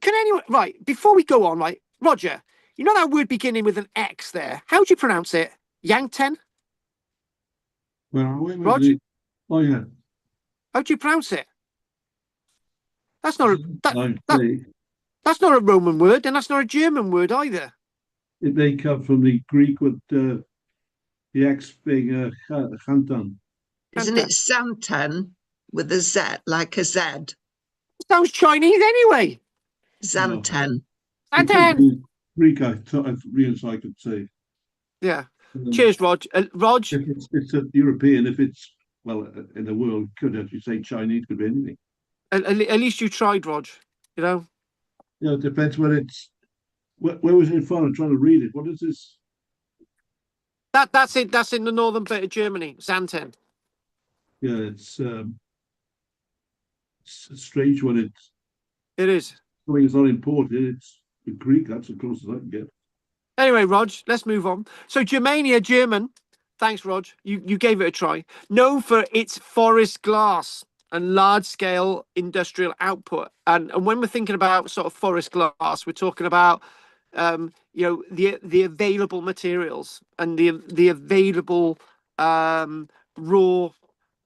anyone, right, before we go on, right, Roger, you know that word beginning with an X there? How do you pronounce it? Yangten? Where are we? Roger? Oh, yeah. How do you pronounce it? That's not that's not a Roman word, and that's not a German word either. It may come from the Greek with the X being chantan. Isn't it Santan with a Z, like a Z? Sounds Chinese anyway. Xanthan. Xanthan. Greek, I could say. Yeah. Cheers, Rog. Rog. If it's a European, if it's, well, in the world, could actually say Chinese, could be anything. At least you tried, Rog. You know. Yeah, it depends where it's. Where was it from? I'm trying to read it. What is this? That's it. That's in the northern bit of Germany, Xanthan. Yeah, it's a strange one. It is. Something is not imported. It's the Greek. That's the closest I can get. Anyway, Rog, let's move on. So Germania, German. Thanks, Rog. You gave it a try. Known for its forest glass and large-scale industrial output. And when we're thinking about sort of forest glass, we're talking about you know, the available materials and the available raw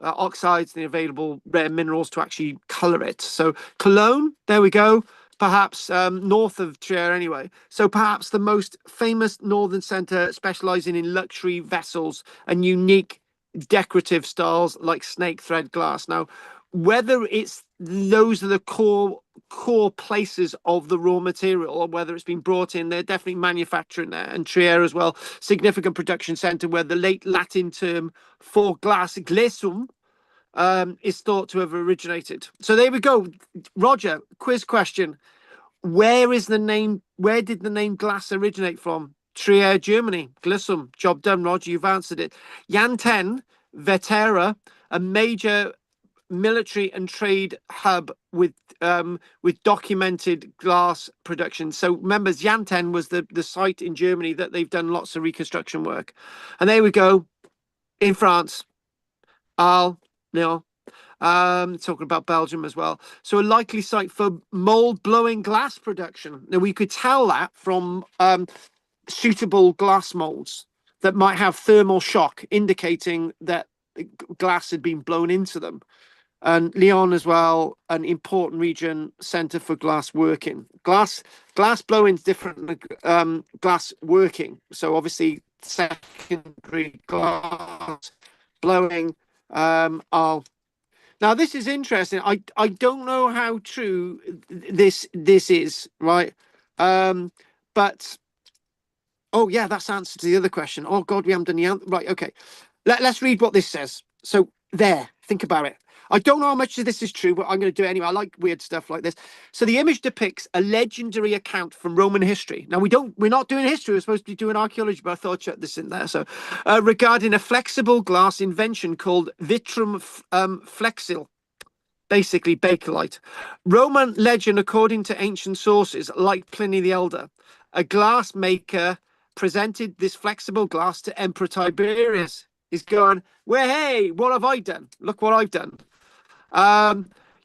oxides, the available rare minerals to actually color it. So Cologne, there we go. Perhaps north of Trier anyway. So perhaps the most famous northern centre specialising in luxury vessels and unique decorative styles like snake thread glass. Now, whether it's those are the core places of the raw material or whether it's been brought in, they're definitely manufacturing there. And Trier as well, significant production centre where the late Latin term for glass, glissum, is thought to have originated. So there we go. Roger, quiz question. Where did the name glass originate from? Trier, Germany. Glissum. Job done, Roger. You've answered it. Yanten, Vetera, a major military and trade hub with documented glass production. So remember, Yanten was the site in Germany that they've done lots of reconstruction work. And there we go. In France. Arles, Lyon. Talking about Belgium as well. So a likely site for mold blowing glass production. Now we could tell that from suitable glass molds that might have thermal shock, indicating that glass had been blown into them. And Lyon as well, an important region centre for glass working. Glass blowing is different than glass working. So obviously secondary glass blowing are. Now this is interesting. I don't know how true this is, right? But oh yeah, that's answer to the other question. Oh God, we haven't done the answer. Right, okay. Let's read what this says. So there, think about it. I don't know how much of this is true, but I'm going to do it anyway. I like weird stuff like this. So the image depicts a legendary account from Roman history. Now we're not doing history. We're supposed to be doing archaeology, but I thought I'd chuck this in there. So regarding a flexible glass invention called vitrum flexile, basically bakelite. Roman legend, according to ancient sources like Pliny the Elder, a glass maker presented this flexible glass to Emperor Tiberius. He's going, well, hey, what have I done? Look what I've done.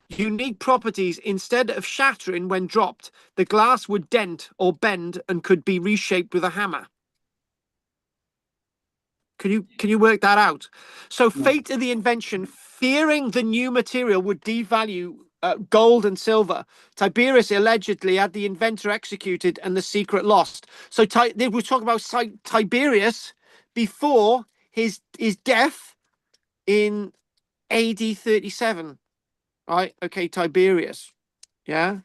Unique properties. Instead of shattering when dropped, the glass would dent or bend and could be reshaped with a hammer. Can you work that out? So fate of the invention, fearing the new material would devalue gold and silver. Tiberius allegedly had the inventor executed and the secret lost. So we're talking about Tiberius before his death in AD 37. Right? Okay, Tiberius. Yeah.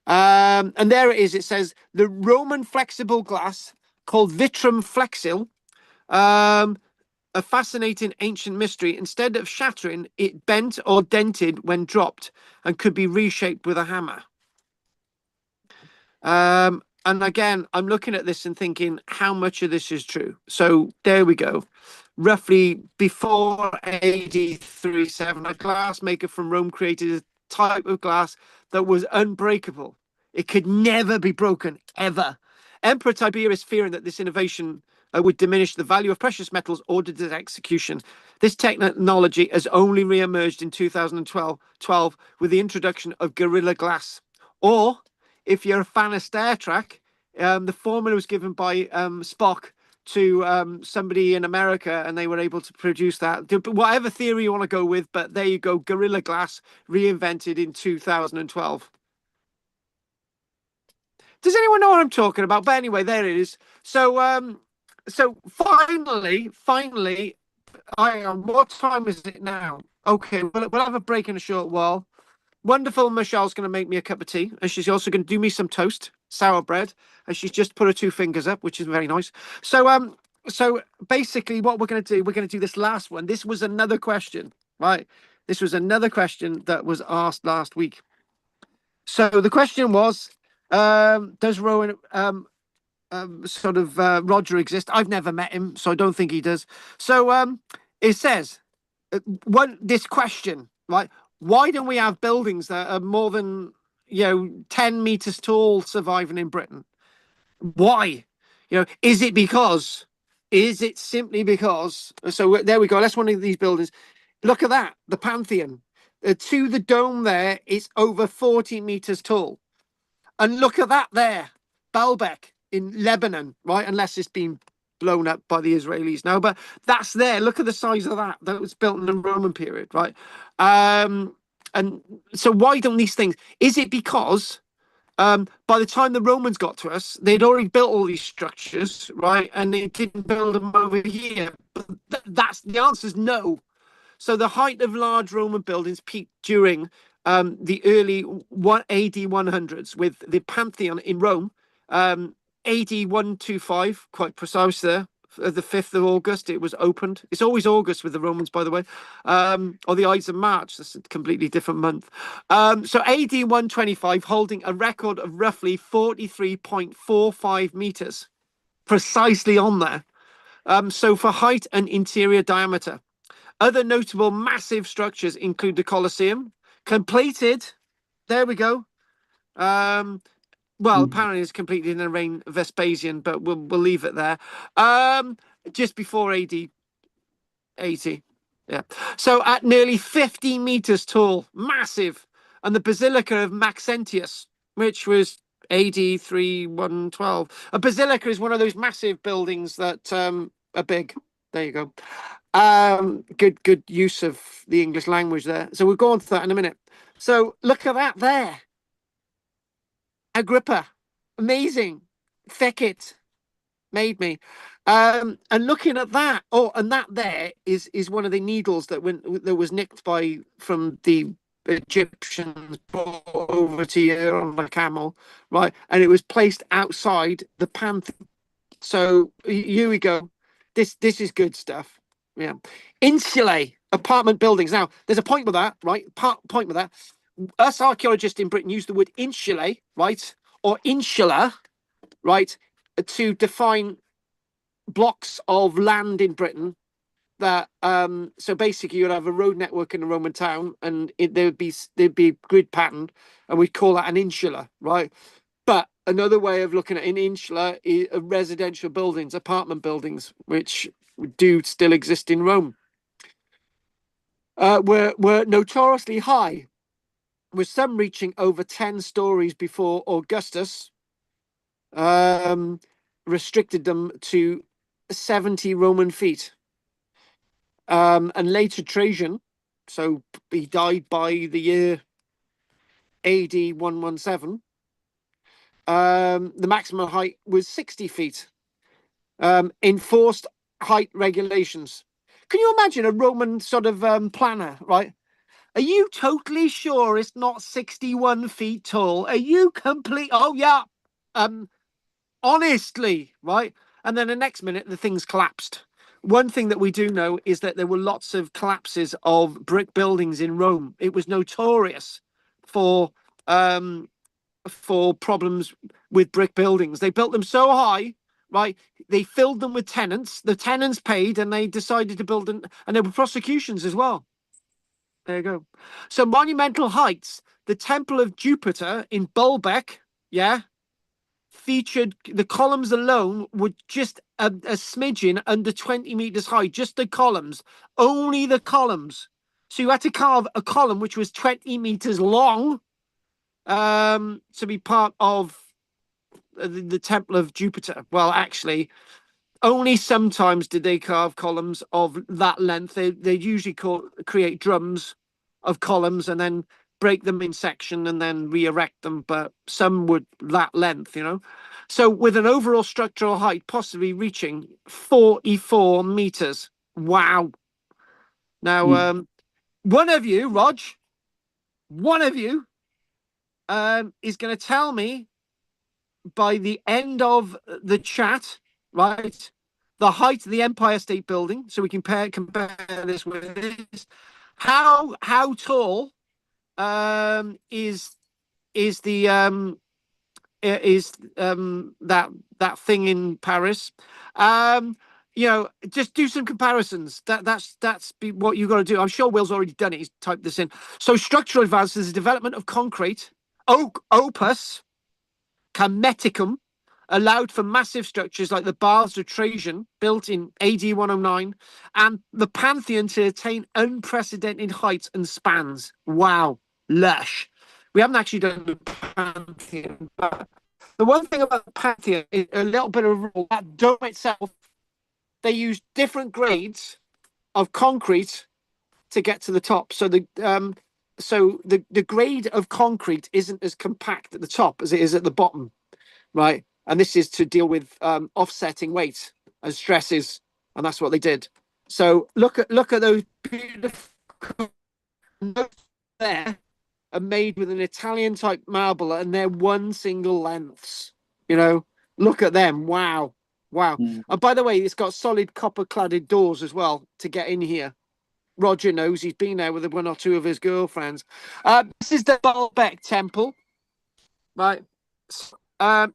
And there it is. It says the Roman flexible glass called vitrum flexile, a fascinating ancient mystery. Instead of shattering, it bent or dented when dropped and could be reshaped with a hammer. And again, I'm looking at this and thinking how much of this is true. So there we go. Roughly before AD 37, a glassmaker from Rome created a type of glass that was unbreakable. It could never be broken, ever. Emperor Tiberius, fearing that this innovation would diminish the value of precious metals, ordered its execution. This technology has only re-emerged in 2012 with the introduction of Gorilla Glass. Or, if you're a fan of Star Trek, the formula was given by Spock to somebody in America, and they were able to produce that. Whatever theory you want to go with, but there you go, Gorilla Glass reinvented in 2012. Does anyone know what I'm talking about? But anyway, there it is. So so finally, what time is it now? Okay, we'll have a break in a short while. Wonderful Michelle's going to make me a cup of tea, and she's also going to do me some toast, sour bread, and she's just put her 2 fingers up, which is very nice. So basically what we're going to do this last one. This was another question, right? This was another question that was asked last week. So the question was, does Rowan Roger exist? I've never met him, so I don't think he does. So it says this question, right? Why don't we have buildings that are more than 10 meters tall surviving in Britain? Why? Is it simply because? So there we go. That's one of these buildings. Look at that, the Pantheon. To the dome there, it's over 40 meters tall. And look at that there, Baalbek in Lebanon, right? Unless it's been blown up by the Israelis now, but that's there. Look at the size of that. That was built in the Roman period, right? And so why don't these things? Is it because by the time the Romans got to us, they'd already built all these structures, right? And they didn't build them over here. But that's the answer is no. So the height of large Roman buildings peaked during the early AD 100s with the Pantheon in Rome, AD 125, quite precise there. The 5th of August, it was opened. It's always August with the Romans, by the way, or the Ides of March. That's a completely different month. So AD 125, holding a record of roughly 43.45 meters, precisely on there. So for height and interior diameter. Other notable massive structures include the Colosseum, completed. There we go. Well, apparently it's completed in the reign of Vespasian, but we'll leave it there. Just before AD 80. Yeah. So at nearly 50 meters tall, massive. And the Basilica of Maxentius, which was AD 3112. A basilica is one of those massive buildings that are big. There you go. Good use of the English language there. So we'll go on to that in a minute. So look at that there. Agrippa, amazing. Thicket made me. And looking at that, and that there is one of the needles that was nicked from the Egyptians brought over to here on a camel, right? And it was placed outside the Pantheon. So here we go. This is good stuff. Yeah. Insulae, apartment buildings. Now, there's a point with that, right? Point with that. Us archaeologists in Britain use the word insulae, right? Or insula, right? To define blocks of land in Britain that, so basically you'd have a road network in a Roman town and there'd be a grid pattern and we'd call that an insula, right? But another way of looking at an insula is residential buildings, apartment buildings, which do still exist in Rome, were notoriously high, with some reaching over 10 stories before Augustus restricted them to 70 Roman feet. And later Trajan, so he died by the year AD 117, the maximum height was 60 feet. Enforced height regulations. Can you imagine a Roman sort of planner, right? Are you totally sure it's not 61 feet tall? Are you complete? Oh, yeah. Honestly, right? And then the next minute, the thing's collapsed. One thing that we do know is that there were lots of collapses of brick buildings in Rome. It was notorious for problems with brick buildings. They built them so high, right? They filled them with tenants. The tenants paid, and they decided to build them, and there were prosecutions as well. There you go. So monumental heights. The Temple of Jupiter in Baalbek, yeah, featured the columns alone were just a smidgen under 20 meters high. Just the columns, only the columns. So you had to carve a column which was 20 meters long to be part of the Temple of Jupiter. Well, actually, only sometimes did they carve columns of that length. They usually create drums of columns and then break them in section and then re-erect them, but some would that length, you know. So with an overall structural height possibly reaching 44 meters. Wow. Now, one of you, Rog, one of you is going to tell me by the end of the chat, right, the height of the Empire State Building, so we can compare this with this. How tall is the that thing in Paris? You know, just do some comparisons. That's what you got to do. I'm sure Will's already done it. He's typed this in. So structural advances, the development of concrete, opus Hermeticum, allowed for massive structures like the Baths of Trajan, built in AD 109, and the Pantheon to attain unprecedented heights and spans. Wow, lush. We haven't actually done the Pantheon, but the one thing about the Pantheon is a little bit of rule. That dome itself, they use different grades of concrete to get to the top. So the grade of concrete isn't as compact at the top as it is at the bottom, right? And this is to deal with offsetting weight and stresses, and that's what they did. So look at those beautiful notes there, are made with an Italian type marble, and they're one single lengths. You know, look at them. Wow. And by the way, it's got solid copper cladded doors as well to get in here. Roger knows, he's been there with one or two of his girlfriends. This is the Baalbek Temple, right?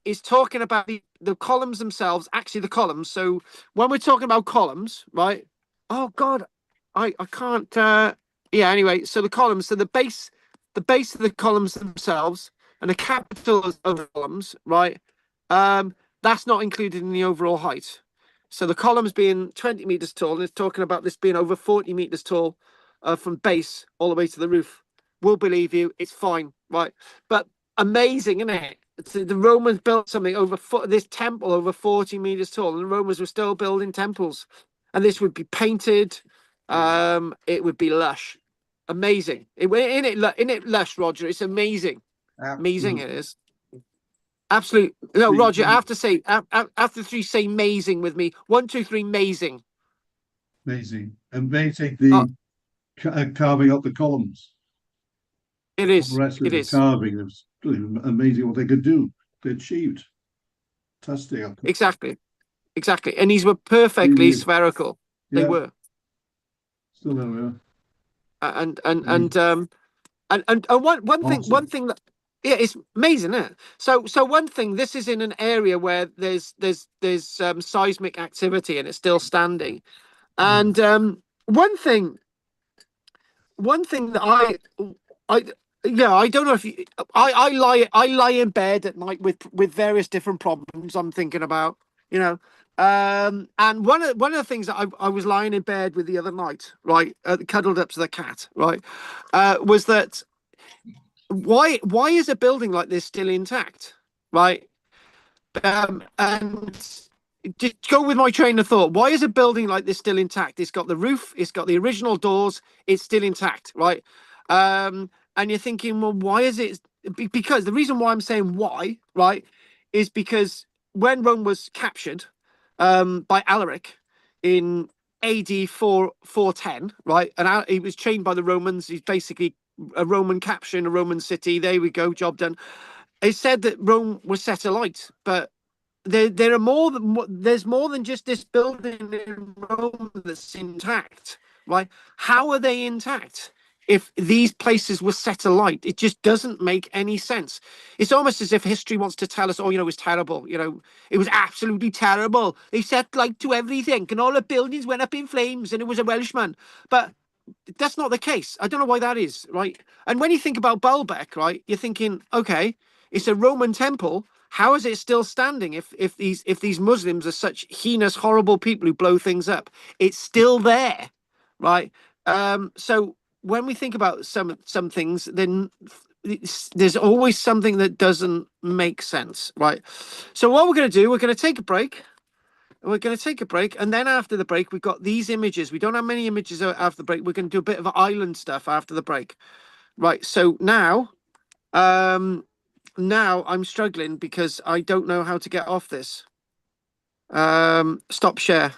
Is talking about the columns themselves, actually the columns. So when we're talking about columns, right? Oh God, I can't. Yeah. Anyway, so the columns, so the base of the columns themselves, and the capital of the columns, right? That's not included in the overall height. So the columns being 20 meters tall, and it's talking about this being over 40 meters tall from base all the way to the roof. We'll believe you. It's fine, right? But amazing, isn't it? The Romans built something this temple over 40 meters tall, and the Romans were still building temples. And this would be painted. It would be lush. Amazing. In it lush, Roger. It's amazing. Amazing it is. Absolute. No, Roger, I have to say, after three, say amazing with me. 1, 2, 3, amazing. Amazing. Amazing the carving up the columns. It is. The rest of It the is. carving. It was amazing what they could do. They achieved. Fantastic. Exactly. And these were perfectly spherical. They were. Still there we are. And one thing that, yeah, it's amazing, isn't it? So one thing, this is in an area where there's seismic activity and it's still standing. And one thing that I don't know if I lie in bed at night with various different problems I'm thinking about, you know. And one of the things that I was lying in bed with the other night, right, cuddled up to the cat, right, was that why is a building like this still intact, right? And just go with my train of thought. Why is a building like this still intact? It's got the roof, it's got the original doors, it's still intact, right? And you're thinking, well, why is it because the reason why I'm saying why, right, is because when Rome was captured by Alaric in AD 410, right, and he was trained by the Romans. He's basically a Roman capture in a Roman city. There we go, job done. It said that Rome was set alight, but there are there's more than just this building in Rome that's intact, right? How are they intact if these places were set alight? It just doesn't make any sense. It's almost as if history wants to tell us, oh, it was terrible. It was absolutely terrible. They set light to everything, and all the buildings went up in flames, and it was a Welshman. But that's not the case. I don't know why that is, right? And when you think about Baalbek, right, you're thinking, okay, it's a Roman temple. How is it still standing if these Muslims are such heinous, horrible people who blow things up? It's still there, right? So when we think about some things, then there's always something that doesn't make sense, right? So what we're going to do, we're going to take a break. We're going to take a break, and then after the break, we've got these images. We don't have many images after the break. We're going to do a bit of island stuff after the break, right? So now I'm struggling because I don't know how to get off this. Stop share.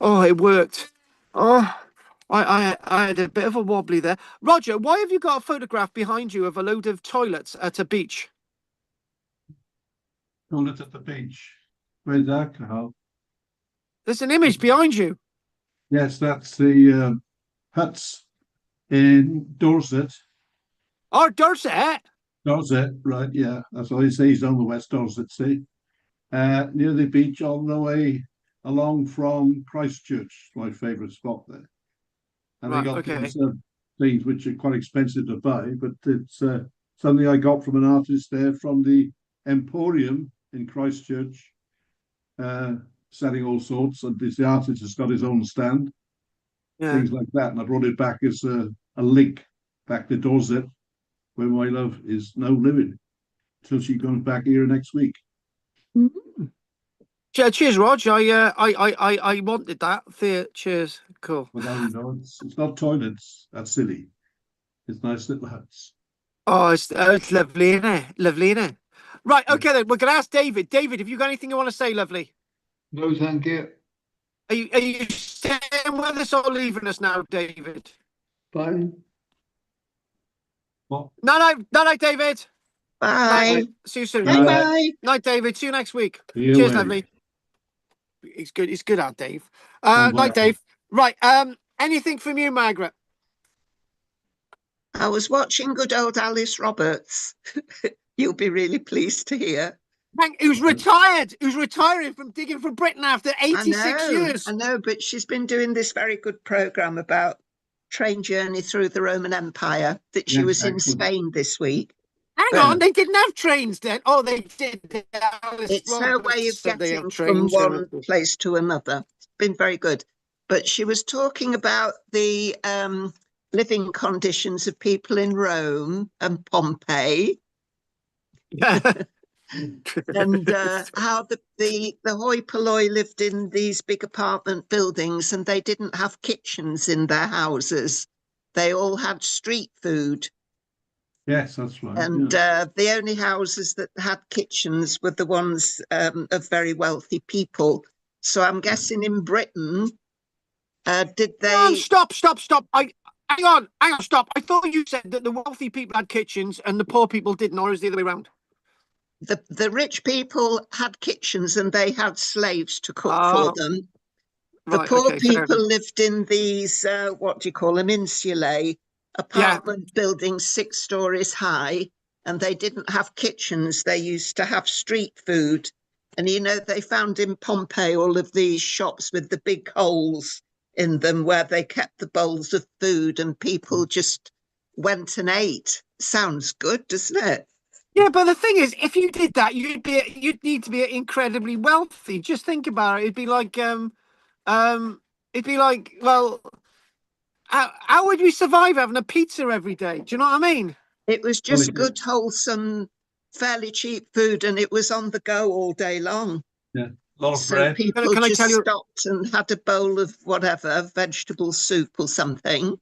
Oh, it worked. Oh, I had a bit of a wobbly there. Roger, why have you got a photograph behind you of a load of toilets at a beach? Toilet at the beach. Where's that, Carl? There's an image behind you. Yes, that's the huts in Dorset. Oh, Dorset. Dorset, right, yeah. That's what he says on the West Dorset Sea. Near the beach on the way along from Christchurch, my favourite spot there. And Right, they got okay. these things which are quite expensive to buy, but it's something I got from an artist there from the Emporium in Christchurch, selling all sorts. And the artist has got his own stand, things like that. And I brought it back as a link back to Dorset, where my love is now living, till she comes back here next week. Mm-hmm. Cheers, Rog. I wanted that. Cheers. Cool. Well, now you know it's not toilets. That's silly. It's nice little huts. Oh, it's lovely, isn't it? Lovely, isn't it? Right. Okay, then we're gonna ask David. David, have you got anything you want to say, lovely? No, thank you. Are you staying with us or leaving us now, David? Pardon? What? No, David. Bye. Night. See you soon. Bye bye. Night, David. See you next week. Cheers, lovely. He's good. He's good at Dave. Night, Dave. Right. Anything from you, Margaret? I was watching good old Alice Roberts. You'll be really pleased to hear. Who's retired? Who's retiring from Digging for Britain after 86 years? I know, but she's been doing this very good programme about train journey through the Roman Empire that she was in Spain this week. Hang on, they didn't have trains then. Oh, they did. It's her way of getting from one place to another. It's been very good. But she was talking about the living conditions of people in Rome and Pompeii. And how the hoi polloi lived in these big apartment buildings and they didn't have kitchens in their houses. They all had street food. Yes, that's right. And the only houses that had kitchens were the ones of very wealthy people. So I'm guessing in Britain, did they... No, stop. Hang on, stop. I thought you said that the wealthy people had kitchens and the poor people didn't, or is it the other way around? The rich people had kitchens and they had slaves to cook for them. The poor people lived in these, what do you call them, insulae, apartment buildings 6 stories high, and they didn't have kitchens. They used to have street food. And, they found in Pompeii all of these shops with the big holes in them where they kept the bowls of food and people just went and ate. Sounds good, doesn't it? Yeah, but the thing is, if you did that, you'd need to be incredibly wealthy. Just think about it. It'd be like, well, how would we survive having a pizza every day? Do you know what I mean? It was just good, wholesome, fairly cheap food, and it was on the go all day long. Yeah, a lot of so bread. People just stopped and had a bowl of whatever, vegetable soup or something,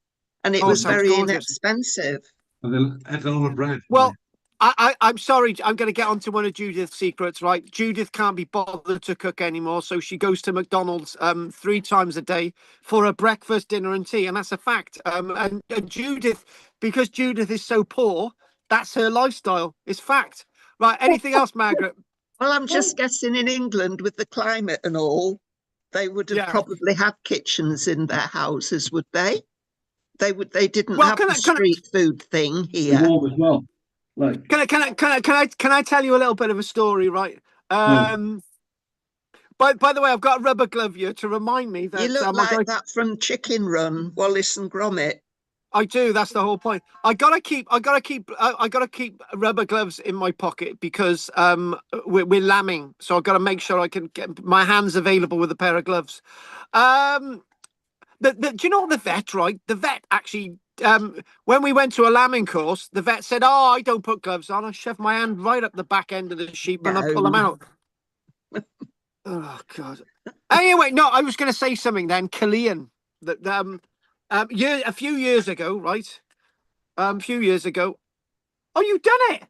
and it was very inexpensive. And they had a lot of bread. Well, I'm sorry. I'm going to get onto one of Judith's secrets, right? Judith can't be bothered to cook anymore, so she goes to McDonald's 3 times a day for her breakfast, dinner, and tea, and that's a fact. And Judith, because Judith is so poor, that's her lifestyle. It's fact. Right. Anything else, Margaret? Well, I'm just guessing in England with the climate and all, they would have probably had kitchens in their houses, would they? They didn't have the street food thing here. Warm as well. Like, can I tell you a little bit of a story, right? By the way, I've got a rubber glove here to remind me that you look like that from Chicken Run, Wallace and Gromit. I do. That's the whole point. I gotta keep rubber gloves in my pocket because we're lambing, so I've got to make sure I can get my hands available with a pair of gloves. Do you know the vet, right? The vet actually, when we went to a lambing course, the vet said, "Oh, I don't put gloves on. I shove my hand right up the back end of the sheep and I pull them out." Oh God. Anyway, no, I was going to say something then. Killian, that a few years ago, right? A few years ago. Oh, you've done it.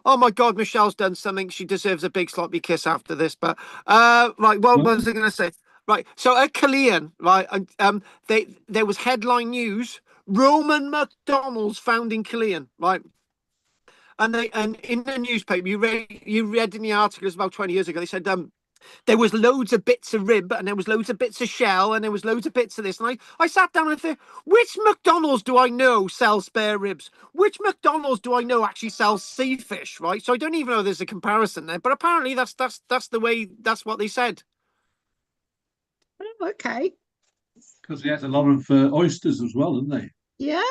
Oh my God, Michelle's done something. She deserves a big sloppy kiss after this. But right, what was I going to say? Right, so at Killian, right, there was headline news: Roman McDonald's found in Killian, right? And in the newspaper, you read in the article, it was about 20 years ago. They said there was loads of bits of rib and there was loads of bits of shell and there was loads of bits of this. And I sat down and thought, which McDonald's do I know sells spare ribs? Which McDonald's do I know actually sells sea fish, right? So I don't even know there's a comparison there. But apparently that's the way, that's what they said. Oh, okay. Because they had a lot of oysters as well, didn't they? Yeah.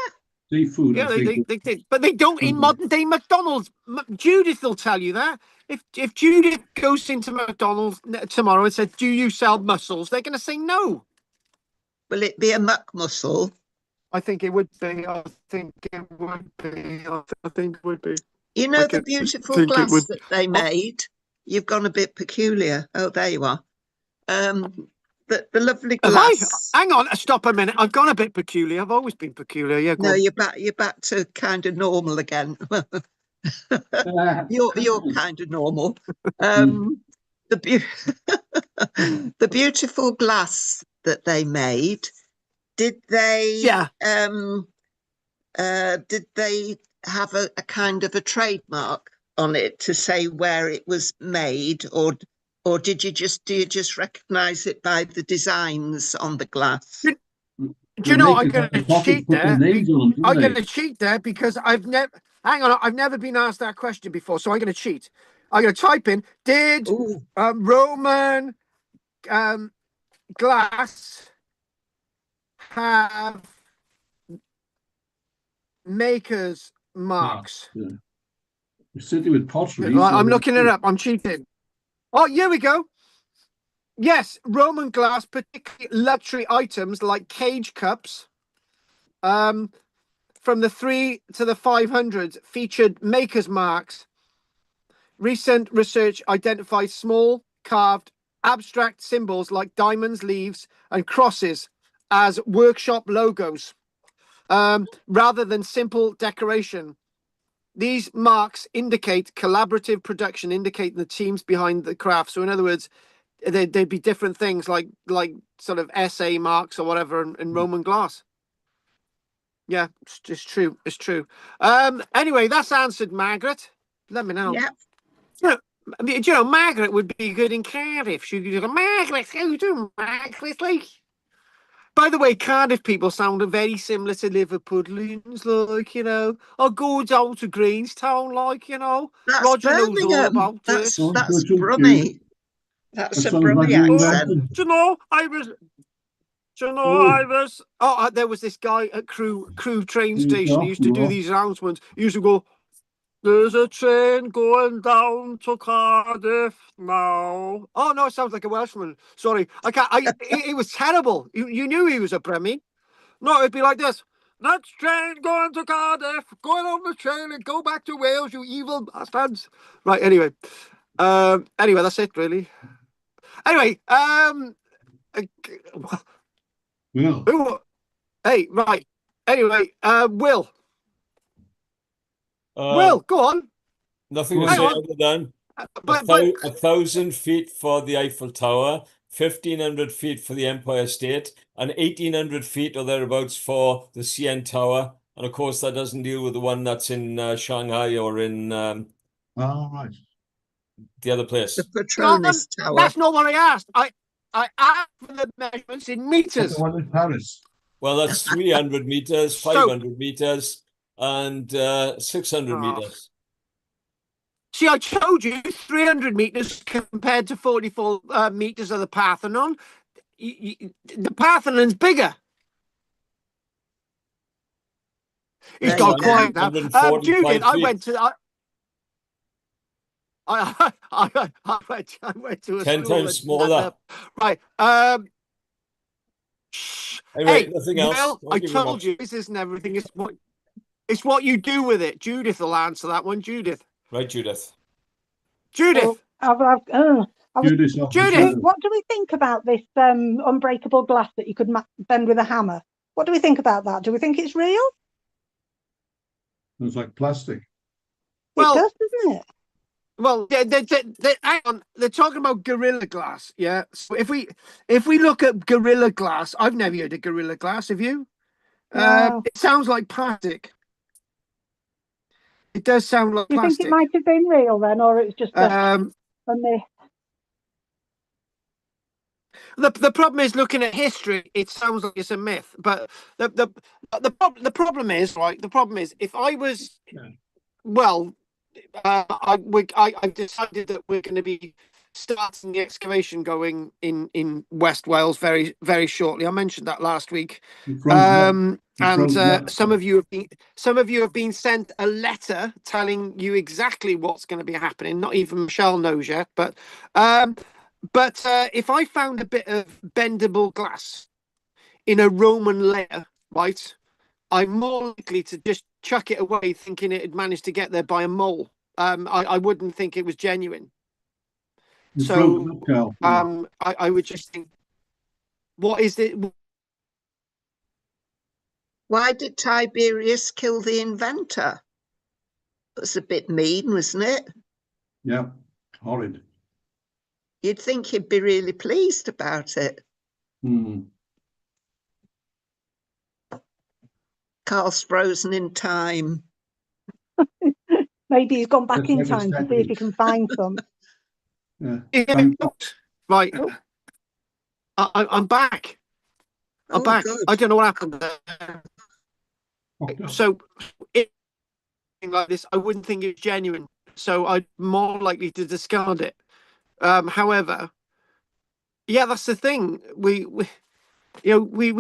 Seafood. Yeah, they did. But they don't in modern day McDonald's. Judith will tell you that. If Judith goes into McDonald's tomorrow and says, "Do you sell mussels?" they're going to say no. Will it be a muck mussel? I think it would be. I think it would be. You know the beautiful glass that they made? You've gone a bit peculiar. Oh, there you are. The lovely glass. Hang on, stop a minute. I've gone a bit peculiar. I've always been peculiar. Yeah. No, you're back to kind of normal again. You're kind of normal. The beautiful glass that they made. Did they? Yeah. Did they have a kind of a trademark on it to say where it was made, or do you just recognise it by the designs on the glass? Do you know I'm going to cheat there? I'm going to cheat there because I've never been asked that question before, so I'm going to cheat. I'm going to type in: did Roman glass have maker's marks? Yeah. You're sitting with pottery. I'm looking it up. I'm cheating. Oh, here we go. Yes, Roman glass, particularly luxury items like cage cups, from the 3 to the 500s, featured maker's marks. Recent research identifies small, carved, abstract symbols like diamonds, leaves, and crosses as workshop logos, rather than simple decoration. These marks indicate collaborative production, indicating the teams behind the craft. So in other words, they'd be different things like sort of SA marks or whatever in Roman glass. Yeah, it's true. It's true. Anyway, that's answered, Margaret. Let me know. Yeah. You know, Margaret would be good in Cardiff. She could go, Margaret, how you doing, Margaret? Like, by the way, Cardiff people sound very similar to Liverpudlians, like, you know. Or go down to Greenstown, like, you know. That's Roger knows all Birmingham. about That's this. Brummy. That's a Brummy accent. Do you know, I was. Oh, there was this guy at Crewe train station. He used to do these announcements. He used to go, "There's a train going down to Cardiff now." Oh no, it sounds like a Welshman. Sorry, I can't. It was terrible. You knew he was a Brummy. No, it'd be like this: "Next train going to Cardiff. Going on the train and go back to Wales, you evil bastards." Right. Anyway, that's it, really. Anyway, Will. Hey, right. Anyway, Will. Well, go on. Nothing to Hang say on. other than But 1,000 feet for the Eiffel Tower, 1,500 feet for the Empire State, and 1,800 feet or thereabouts for the CN Tower. And of course, that doesn't deal with the one that's in Shanghai or in right. the other place. The Petronas Tower. That's not what I asked. I asked for the measurements in meters. The one in Paris. Well, that's 300 meters, 500 meters, and 600 meters. See, I told you 300 meters compared to 44 meters of the Parthenon. The Parthenon's bigger. He's got quiet now. Judith, I went to. I went to a 10 school times smaller. Right. Anyway, nothing else. Well, I told you this isn't everything. It's what you do with it. Judith will answer that one. Judith. Right, Judith. Judith. Judith. What do we think about this unbreakable glass that you could bend with a hammer? What do we think about that? Do we think it's real? It's like plastic. Well, it does, doesn't it? Well, hang on. They're talking about Gorilla Glass, yeah. So if we look at Gorilla Glass, I've never heard of Gorilla Glass. Have you? No. It sounds like plastic. It does sound like plastic. Do you think it might have been real then, or it's just a myth? The problem is, looking at history, it sounds like it's a myth. But the problem is, right? The problem is, if I was, well. I've decided that we're going to be starting the excavation going in West Wales very, very shortly. I mentioned that last week. And some of you have been sent a letter telling you exactly what's going to be happening. Not even Michelle knows yet, but if I found a bit of bendable glass in a Roman layer, right, I'm more likely to just chuck it away thinking it had managed to get there by a mole. I wouldn't think it was genuine. So I would just think, what is it? Why did Tiberius kill the inventor? It was a bit mean, wasn't it? Yeah, horrid. You'd think he'd be really pleased about it. Carl's frozen in time. Maybe he's gone back in time to see if he can find some. Right. I'm back. I'm back. Good. I don't know what happened there. So, like this, I wouldn't think it's genuine. So I'm more likely to discard it. However, yeah, that's the thing. We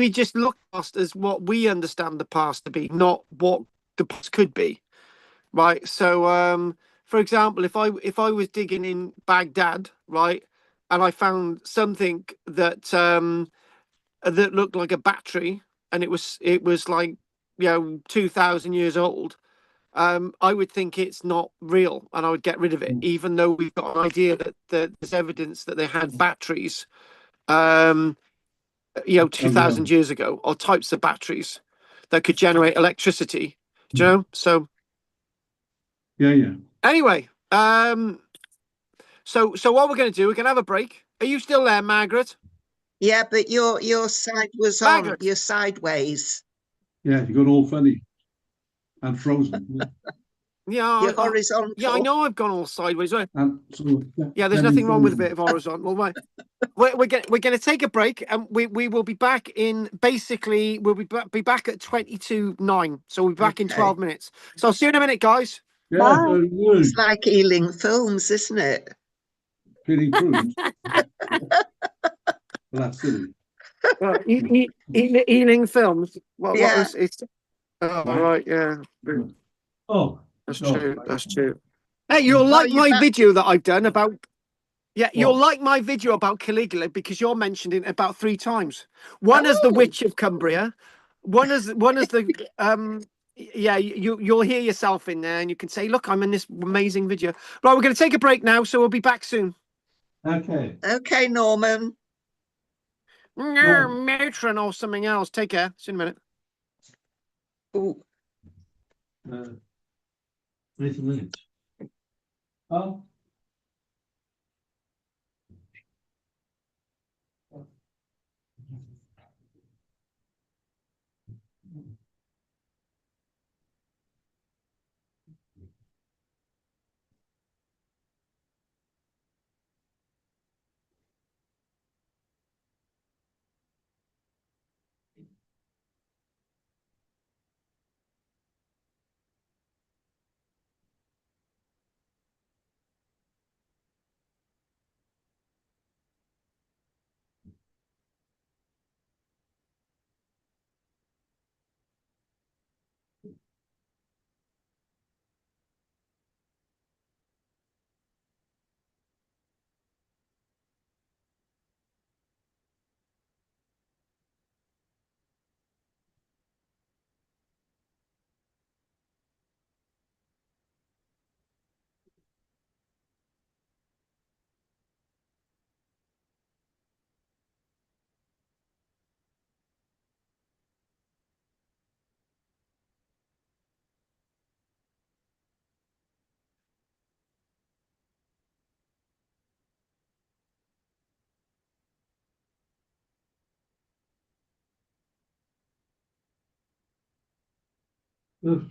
just look past as what we understand the past to be, not what the past could be. Right. So, for example, if I was digging in Baghdad, right, and I found something that that looked like a battery, and it was like 2,000 years old, I would think it's not real, and I would get rid of it, even though we've got an idea that there's evidence that they had batteries, 2,000 years ago, or types of batteries that could generate electricity. Do you know? So. Yeah. Anyway, so what we're going to do? We're going to have a break. Are you still there, Margaret? Yeah, but your side was Margaret. On. You're sideways. Yeah, you got all funny and frozen. Yeah, you're horizontal. Yeah, I know I've gone all sideways. Right? Yeah, there's nothing wrong with a bit of horizontal. Right. We're going to take a break, and we will be back in. Basically, we'll be back at 22:09. So we'll be back in 12 minutes. So I'll see you in a minute, guys. Yeah, it's like Ealing Films, isn't it? Ealing Films. That's silly. Well, Ealing Films. Well, yeah. What was it? Oh, right, yeah. Oh, that's true. That's true. Hey, you'll like my video that I've done about. Yeah, you'll like my video about Caligula because you're mentioned it about 3 times. One as the Witch of Cumbria, one as the yeah, you'll hear yourself in there, and you can say, "Look, I'm in this amazing video." Right, we're going to take a break now, so we'll be back soon. Okay, Norman. Matron or something else. Take care. See you in a minute. Ooh. Anything minutes. Oh. Ugh.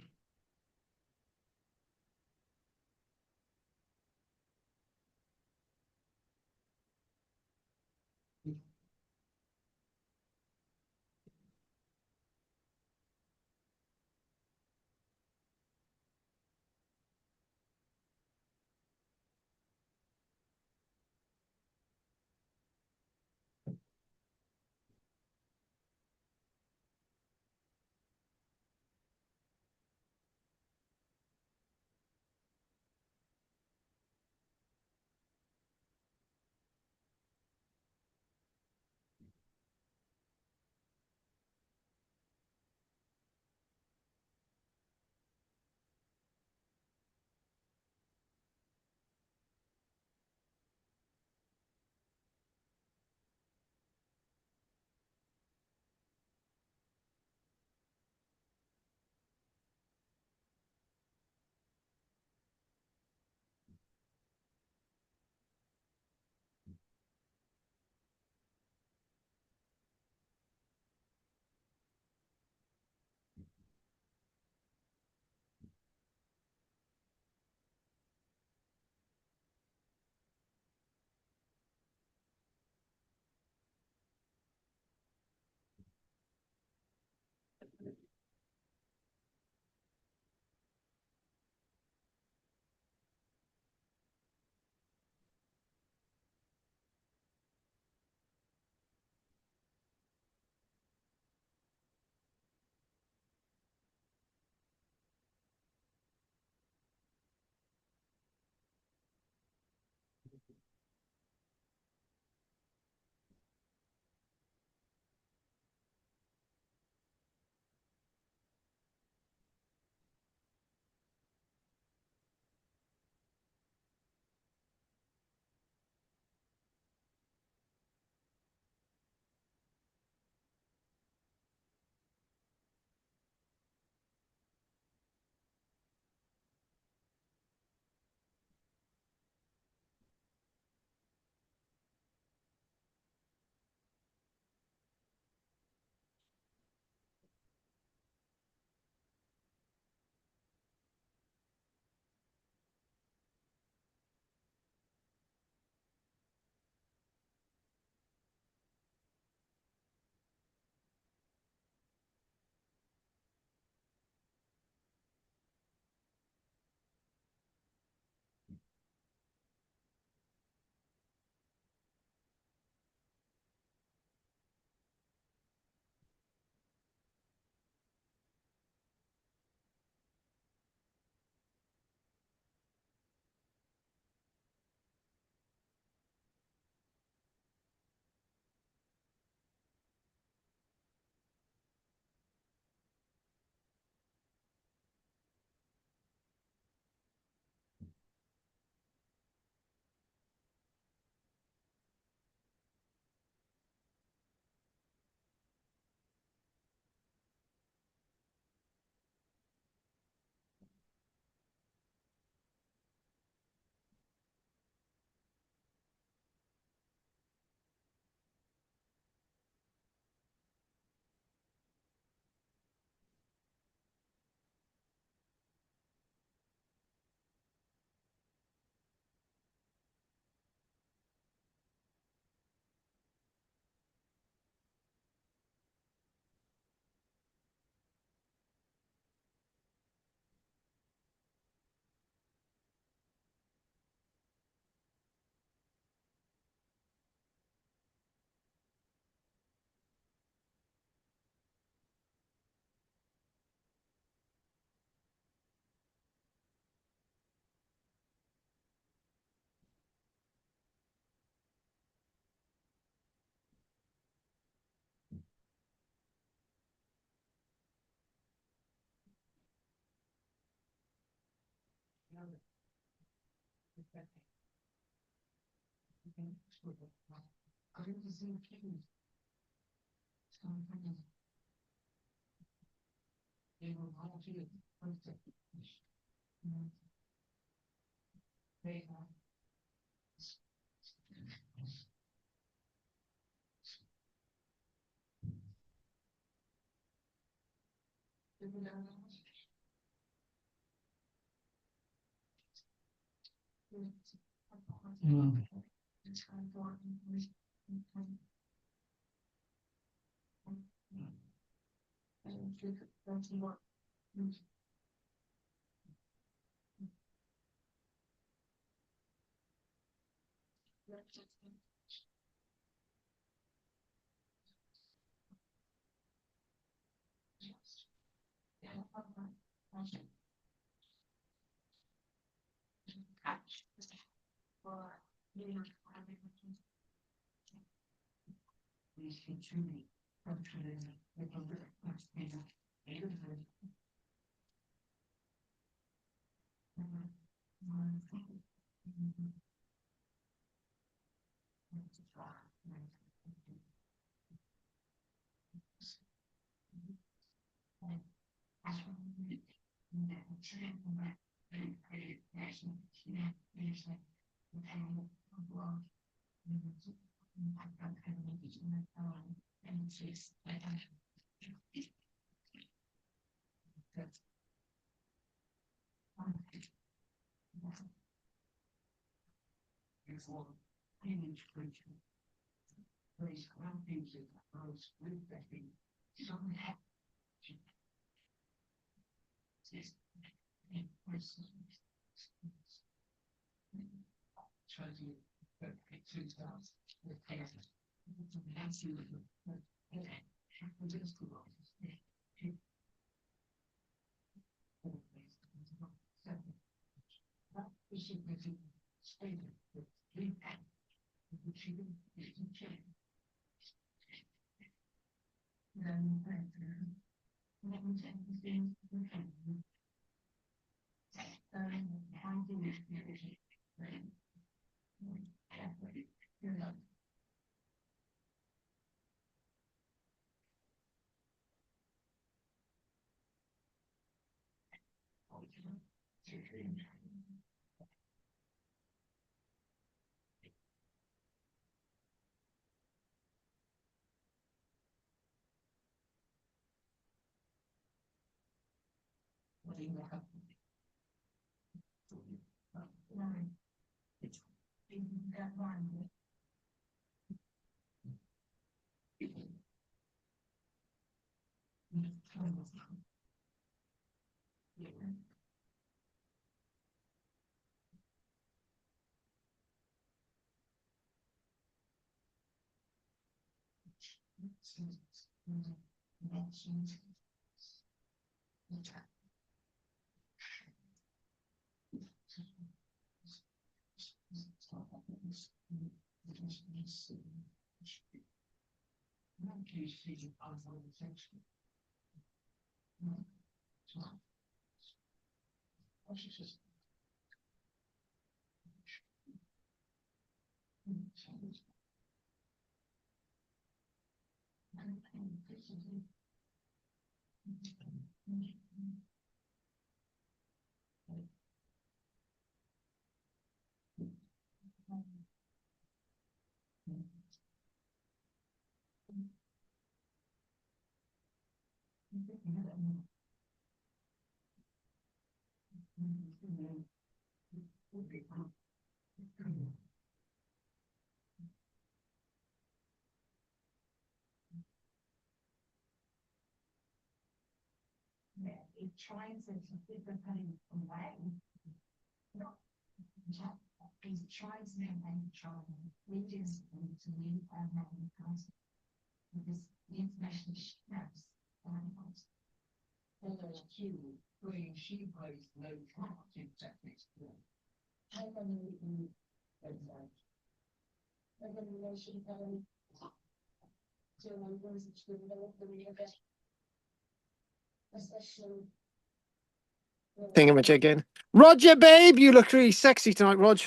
Thingamajig. Roger, babe, you look really sexy tonight, Rog.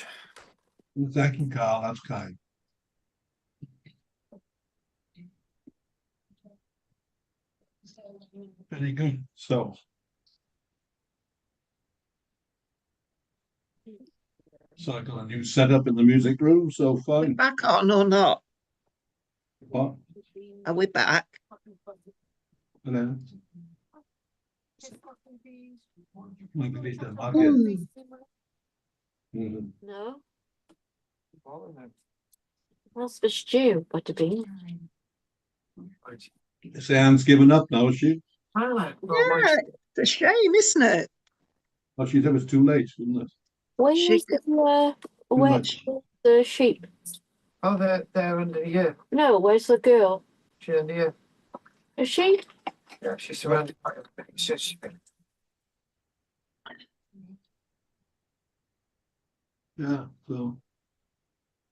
Thank you, Carl. That's kind. Very good. So I got a new setup in the music room, so fine. Back on or not? What? Are we back? Hello. No. What's for stew, butterbean? Anne's given up now, is she? Yeah, it's a shame, isn't it? Well, she said it was too late, isn't it? Where's the sheep? Oh, they're under here. No, where's the girl? She's under here. Is she? Yeah, she's surrounded by pieces. Yeah, so.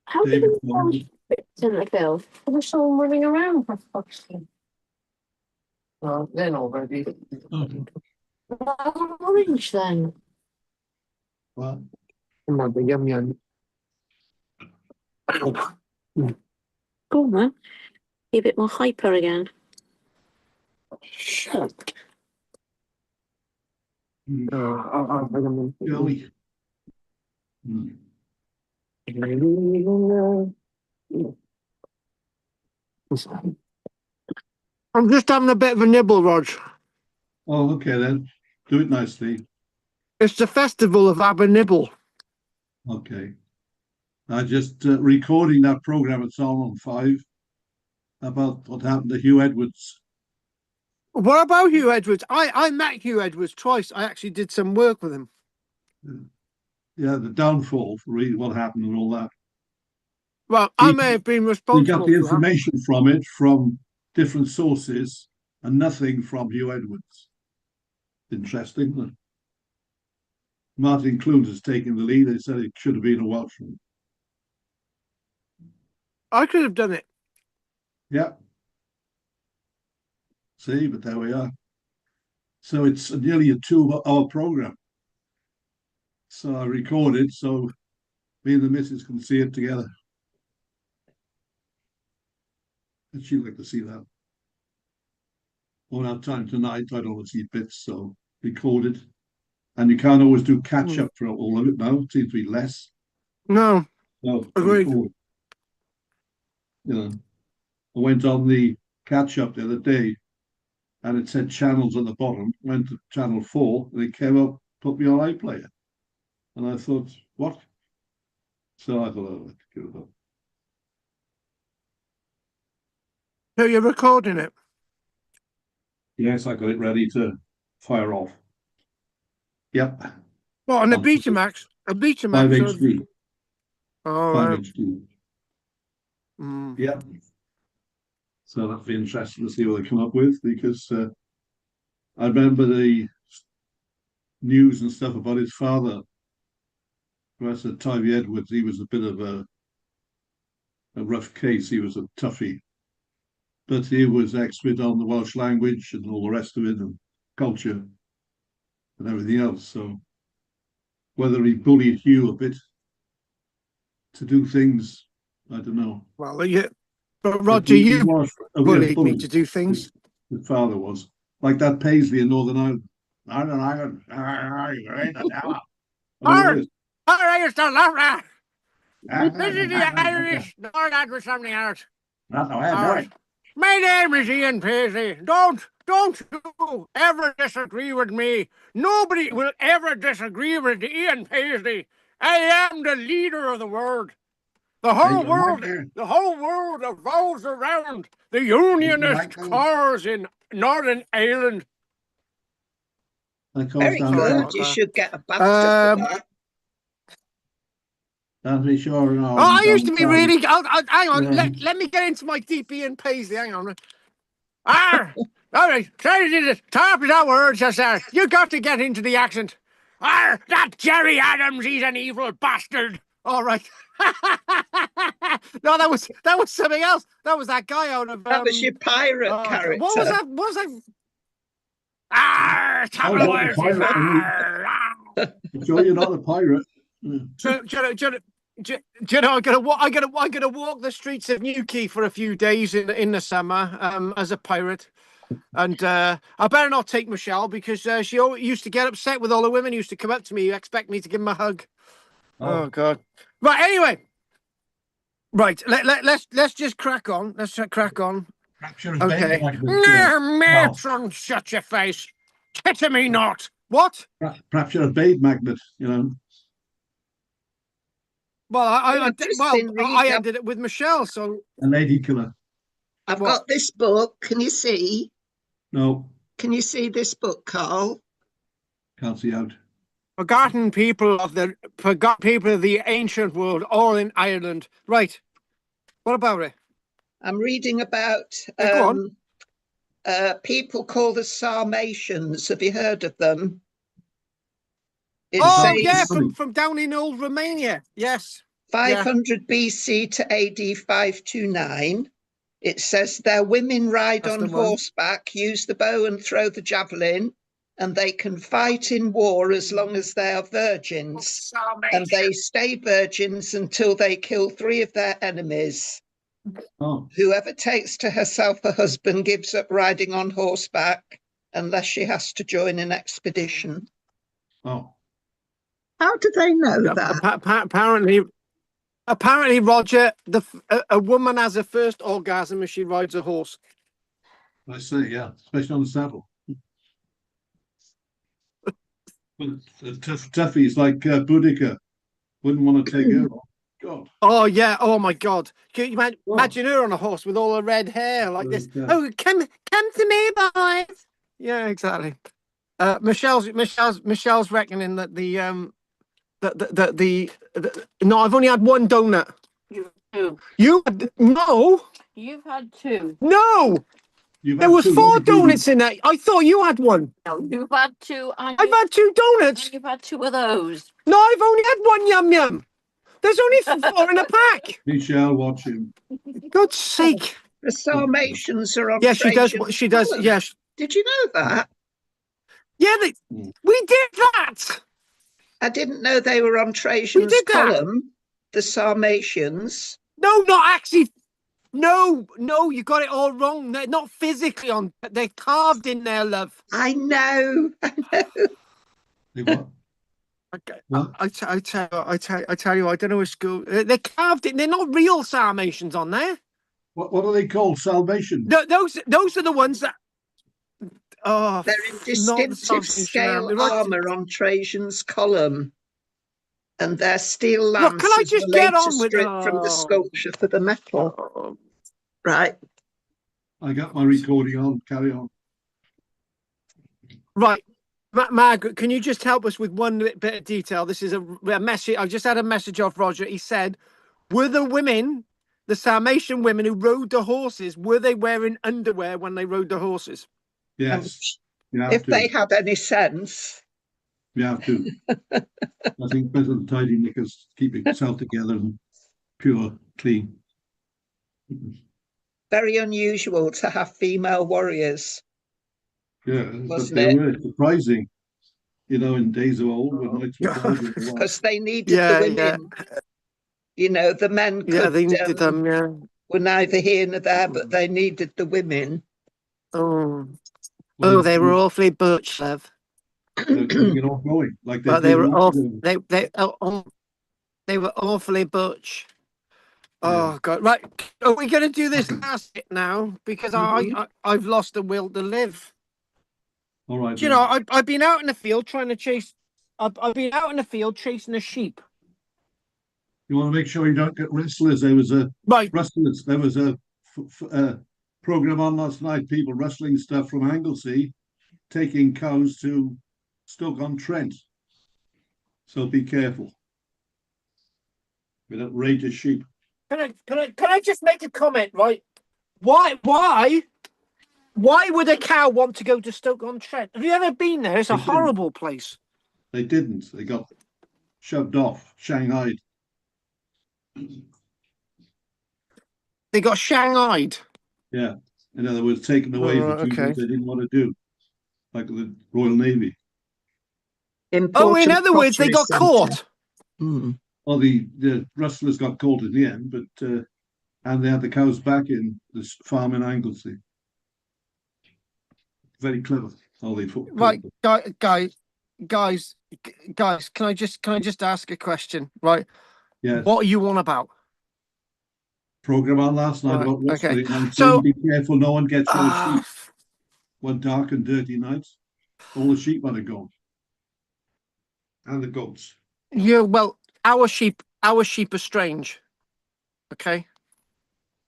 How did David, you know it's in the girl? There's someone running around for fuck's sake. Well, they're not ready. Orange then. What? Come on, the yum yum. Go on, man. Be a bit more hyper again. Shut up. Joey. I'm just having a bit of a nibble, Rog. Oh, okay then. Do it nicely. It's the festival of Abernibble. Okay. I just recording that program at Salmon 5 about what happened to Hugh Edwards. What about Hugh Edwards? I met Hugh Edwards twice. I actually did some work with him. Yeah, the downfall for what happened and all that. Well, I may have been responsible. We got the information from it from different sources and nothing from Hugh Edwards. Interesting. Martin Clunes has taken the lead. They said it should have been a Welshman. I could have done it. Yeah. See, but there we are. So it's nearly a 2-hour program. So I recorded so me and the missus can see it together. And she'd like to see that. Won't have time tonight. I don't want to see bits, so recorded. And you can't always do catch up for all of it now. It seems to be less. No. No, agreed. You know, I went on the catch up the other day and it said channels at the bottom, went to channel 4, and it came up, put me on iPlayer. And I thought, what? So I thought, oh, let's give it up. So you're recording it? Yes, I got it ready to fire off. Yep. What, on a Betamax? A Betamax? 5 HD. Oh, 5 HD. Mm. Yep. So that'd be interesting to see what they come up with, because I remember the news and stuff about his father, Professor Tivy Edwards. He was a bit of a rough case. He was a toughie, but he was expert on the Welsh language and all the rest of it, and culture and everything else. So whether he bullied Hugh a bit to do things, I don't know. Well, yeah, but Roger, you bullied me to do things. His father was like that Paisley in Northern Ireland. I used to love that. This is the Irish. No, that was something else. That's the way I do it. My name is Ian Paisley. Don't you ever disagree with me. Nobody will ever disagree with Ian Paisley. I am the leader of the world. The whole world revolves around the Unionist cause in Northern Ireland. Very good. You should get a BAFTA for that. Be sure. I used to be really. Hang on. Let me get into my deep Ian Paisley. Hang on. All right. Try to do the top of that word just there. You got to get into the accent. That Jerry Adams, he's an evil bastard. All right. No, that was something else. That was that guy out of. That was your pirate character. What was that? I'm not a pirate. I'm sure you're not a pirate. So, you know, I'm gonna walk the streets of Newquay for a few days in the summer, as a pirate, and I better not take Michelle because she always used to get upset with all the women who used to come up to me, expect me to give them a hug. Oh God! Right. Anyway, right. Let's just crack on. Let's crack on. Okay. Matron, shut your face. Titter me not. What? Perhaps you're a babe magnet, you know. Well, I I've ended it with Michelle, so A lady killer. got this book. Can you see? No, Can you see this book, Carl? can't see out. forgotten people of the ancient world, all in Ireland. Right. What about it? I'm reading about Yeah, go on. people called the Sarmatians. Have you heard of them? It Yeah, says from down in old Romania. Yes. 500 BC to AD 529. It says their women ride That's on horseback, use the bow and throw the javelin, and they can fight in war as long as they are virgins. And they stay virgins until they kill 3 of their enemies. Oh. Whoever takes to herself a husband gives up riding on horseback unless she has to join an expedition. Oh. How do they know that? Apparently, Roger, a woman has her first orgasm as she rides a horse. I see, yeah, especially on the saddle. But toughies like Boudica wouldn't want to take her on. God. Oh yeah. Oh my God. Can you imagine her on a horse with all her red hair like this? Oh, come to me, boys. Yeah, exactly. Michelle's reckoning that no, I've only had one donut. You've two. No. You've had two. No. There was 4 donuts in there. I thought you had one. No, you've had two. I've had 2 donuts. And you've had 2 of those. No, I've only had one yum yum. There's only 4 in a pack. Michelle, watch him. God's sake. The Sarmatians are on Yeah, she does. She does. column. Yes. Did you know that? Yeah, we did that. I didn't know they were on Trajan's column, the Sarmatians. No, not actually. No, you got it all wrong. They're not physically on. They're carved in there, love. I know. They what? Okay. I tell you, I don't know a school. They're carved in. They're not real Sarmatians on there. What are they called? Salvation? No, those are the ones that. Oh, they're in distinctive scale armor on Trajan's column, and their steel lances were later stripped from the sculpture for the metal. Right. I got my recording on. Carry on. Right. Margaret, can you just help us with one bit of detail? This is a message. I just had a message off Roger. He said, were the women, the Sarmatian women who rode the horses, were they wearing underwear when they rode the horses? Yes. If they had any sense. You have to. I think better than tidy knickers, keep yourself together and pure, clean. Very unusual to have female warriors. Yeah, but they were surprising, you know, in days of old when knights were called. Because they needed the women. Yeah. You know, the men could, they needed them, were neither here nor there, but they needed the women. Oh, they were awfully butch, love. They're all going like but they were they were awfully butch. Oh God! Right, are we going to do this last bit now? Because I've lost the will to live. All right. You know, I've been out in the field trying to chase. I've been out in the field chasing a sheep. You want to make sure you don't get wrestlers. There was a wrestlers. There was a program on last night. People wrestling stuff from Anglesey, taking cows to Stoke-on-Trent. So be careful with outrageous sheep. Can I just make a comment, right? Why would a cow want to go to Stoke-on-Trent? Have you ever been there? It's a horrible place. They didn't. They got shoved off, shanghaied. They got shanghaied. Yeah. In other words, taken away for two things they didn't want to do. like the Royal Navy. Oh, in other words, they got caught. Mm. Well, the rustlers got caught in the end, but and they had the cows back in this farm in Anglesey. Very clever how they Right, guys, can I just ask a question? Right. Yes. What are you on about? Program on last night about Okay. rustling and So saying be careful no one gets your sheep. One dark and dirty night, all the sheep had gone. And the goats. yeah, well, our sheep are strange. Okay.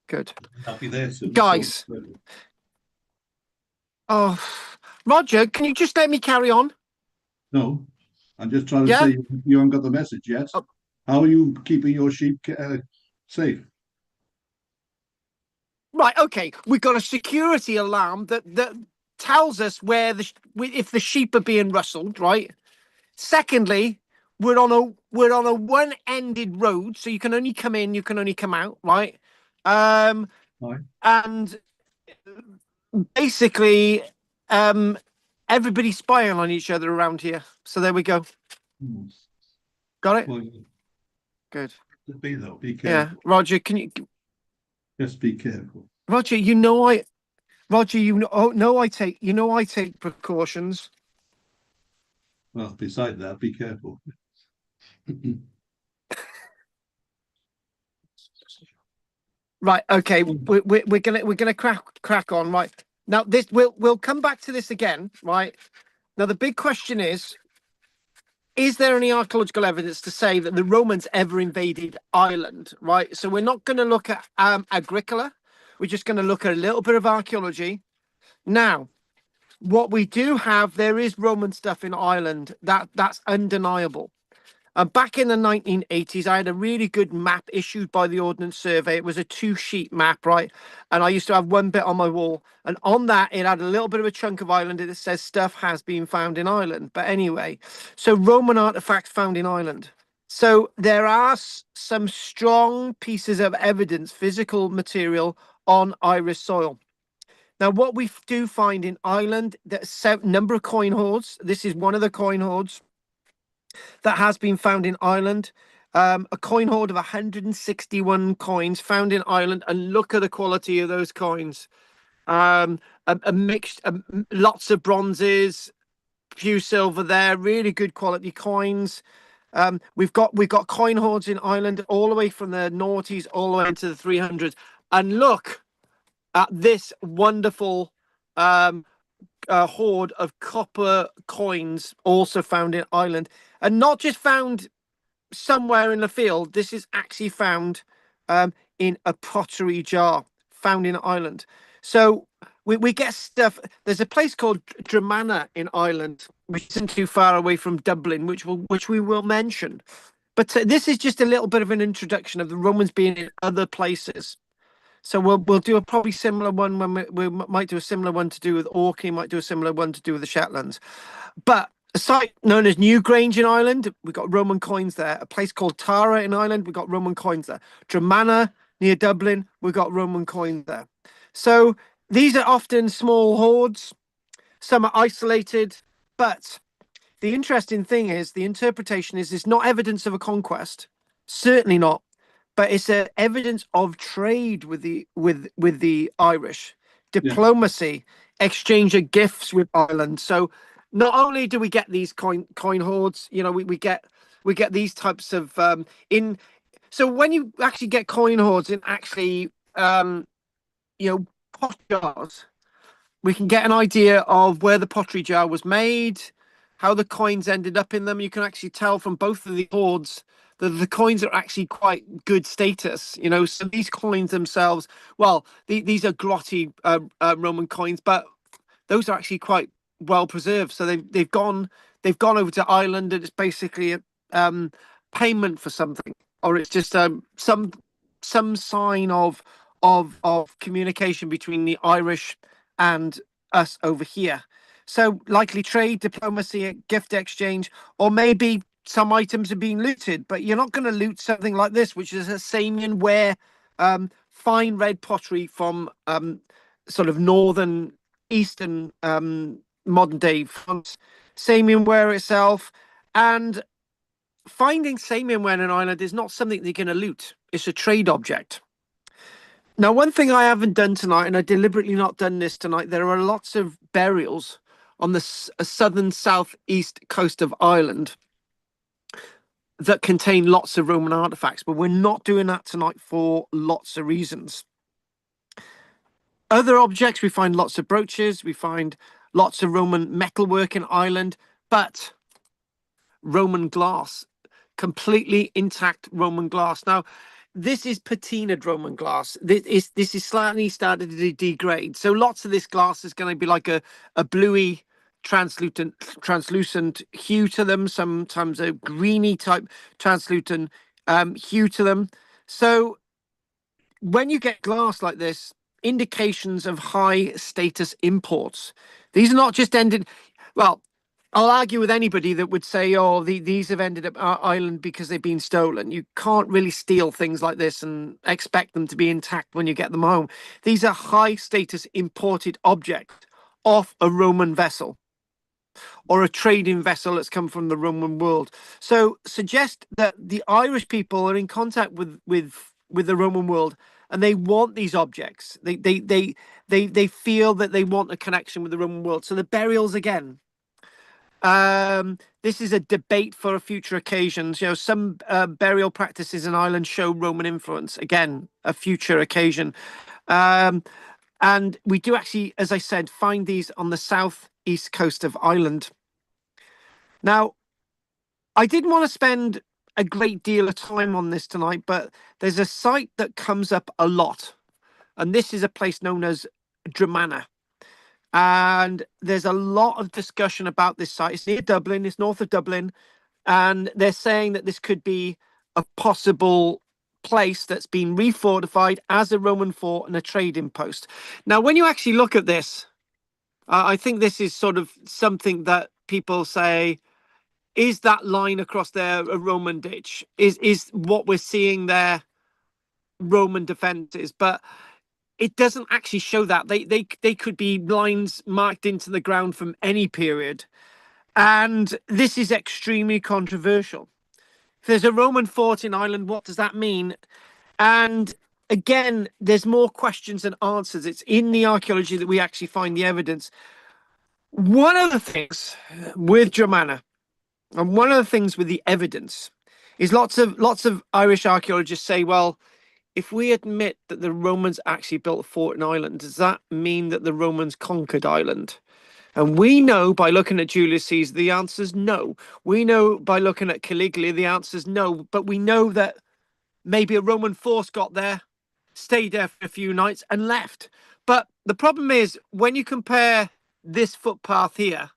Good. Happy there soon. Guys. So, Oh, Roger, can you just let me carry on? no, I'm just trying to say you haven't got the message yet. Oh. How are you keeping your sheep safe? Right, okay. We've got a security alarm that tells us where if the sheep are being rustled, right? Secondly, we're on a one-ended road, so you can only come in, you can only come out, right? Right. And basically, everybody's spying on each other around here. So there we go. Got it? Well, good. Be though, be careful. Yeah, Roger, can you just be careful? Roger, I take precautions. Well, beside that, be careful. Right. Okay. We're gonna crack on. Right now, this we'll come back to this again. Right now, the big question is there any archaeological evidence to say that the Romans ever invaded Ireland? Right. So we're not going to look at Agricola. We're just going to look at a little bit of archaeology. Now, what we do have, there is Roman stuff in Ireland. That's undeniable. Back in the 1980s, I had a really good map issued by the Ordnance Survey. It was a 2-sheet map, right? And I used to have one bit on my wall. And on that, it had a little bit of a chunk of Ireland that says stuff has been found in Ireland. But anyway, so Roman artifacts found in Ireland. So there are some strong pieces of evidence, physical material on Irish soil. Now, what we do find in Ireland, there's a number of coin hoards. This is one of the coin hoards that has been found in Ireland. A coin hoard of 161 coins found in Ireland, and look at the quality of those coins. A mixed, lots of bronzes, few silver there, really good quality coins. We've got coin hoards in Ireland all the way from the noughties all the way into the 300s, and look at this wonderful hoard of copper coins also found in Ireland, and not just found somewhere in the field. This is actually found in a pottery jar found in Ireland. So we get stuff. There's a place called Dramana in Ireland, which isn't too far away from Dublin, which we will mention. But this is just a little bit of an introduction of the Romans being in other places. So we'll do a probably similar one when we might do a similar one to do with Orkney, might do a similar one to do with the Shetlands. But a site known as Newgrange in Ireland, we've got Roman coins there. A place called Tara in Ireland, we've got Roman coins there. Dramana near Dublin, we've got Roman coins there. So these are often small hoards. Some are isolated, but the interesting thing is the interpretation is it's not evidence of a conquest, certainly not. But it's evidence of trade with the Irish, diplomacy, exchange of gifts with Ireland. So not only do we get these coin hoards, we get these types of So when you actually get coin hoards in actually pot jars, we can get an idea of where the pottery jar was made, how the coins ended up in them. You can actually tell from both of the hoards that the coins are actually quite good status, so these coins themselves, well, these are grotty Roman coins, but those are actually quite well preserved. So they've gone over to Ireland, and it's basically a payment for something, or it's just some sign of communication between the Irish and us over here. So likely trade, diplomacy, gift exchange, or maybe some items are being looted. But you're not going to loot something like this, which is a Samian ware, fine red pottery from sort of northern eastern modern day France, Samian ware itself, and finding Samian ware in an island is not something they're going to loot. It's a trade object. Now, one thing I haven't done tonight, and I deliberately not done this tonight, there are lots of burials on the southern southeast coast of Ireland that contain lots of Roman artifacts, but we're not doing that tonight for lots of reasons. Other objects, we find lots of brooches, we find lots of Roman metalwork in Ireland, but Roman glass, completely intact Roman glass. Now, this is patinaed Roman glass. This is slightly started to degrade. So lots of this glass is going to be like a bluey, translucent hue to them. Sometimes a greeny type translucent hue to them. So when you get glass like this, indications of high status imports. These are not just ended. Well, I'll argue with anybody that would say, oh, these have ended up our island because they've been stolen. You can't really steal things like this and expect them to be intact when you get them home. These are high status imported objects off a Roman vessel or a trading vessel that's come from the Roman world. So suggest that the Irish people are in contact with the Roman world and they want these objects. They feel that they want a connection with the Roman world. So the burials again. This is a debate for future occasions. You know, some burial practices in Ireland show Roman influence. Again, a future occasion. And we do actually, as I said, find these on the southeast coast of Ireland. Now, I didn't want to spend a great deal of time on this tonight, but there's a site that comes up a lot. And this is a place known as Dromana. And there's a lot of discussion about this site. It's near Dublin, it's north of Dublin. And they're saying that this could be a possible place that's been refortified as a Roman fort and a trading post. Now, when you actually look at this, I think this is sort of something that people say, is that line across there a Roman ditch? Is what we're seeing there Roman defenses? But it doesn't actually show that. They could be lines marked into the ground from any period. And this is extremely controversial. If there's a Roman fort in Ireland, what does that mean? And again, there's more questions than answers. It's in the archaeology that we actually find the evidence. One of the things with Dromana, and one of the things with the evidence, is lots of Irish archaeologists say, well, if we admit that the Romans actually built a fort in Ireland, does that mean that the Romans conquered Ireland? And we know by looking at Julius Caesar, the answer is no. We know by looking at Caligula, the answer is no. But we know that maybe a Roman force got there, stayed there for a few nights and left. But the problem is when you compare this footpath here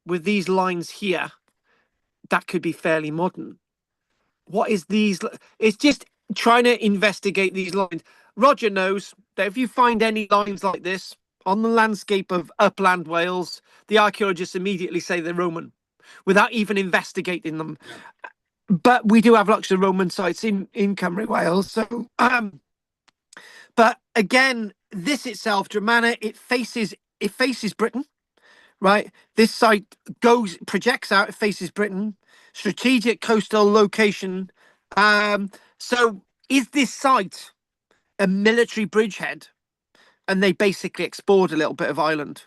with these lines here, that could be fairly modern. What is these? It's just trying to investigate these lines. Roger knows that if you find any lines like this on the landscape of upland Wales, the archaeologists immediately say they're Roman without even investigating them. Yeah. But we do have lots of Roman sites in Cymru, Wales. So, but again, this itself, Dromana, it faces Britain, right? This site projects out, it faces Britain. Strategic coastal location. So is this site a military bridgehead and they basically explored a little bit of Ireland?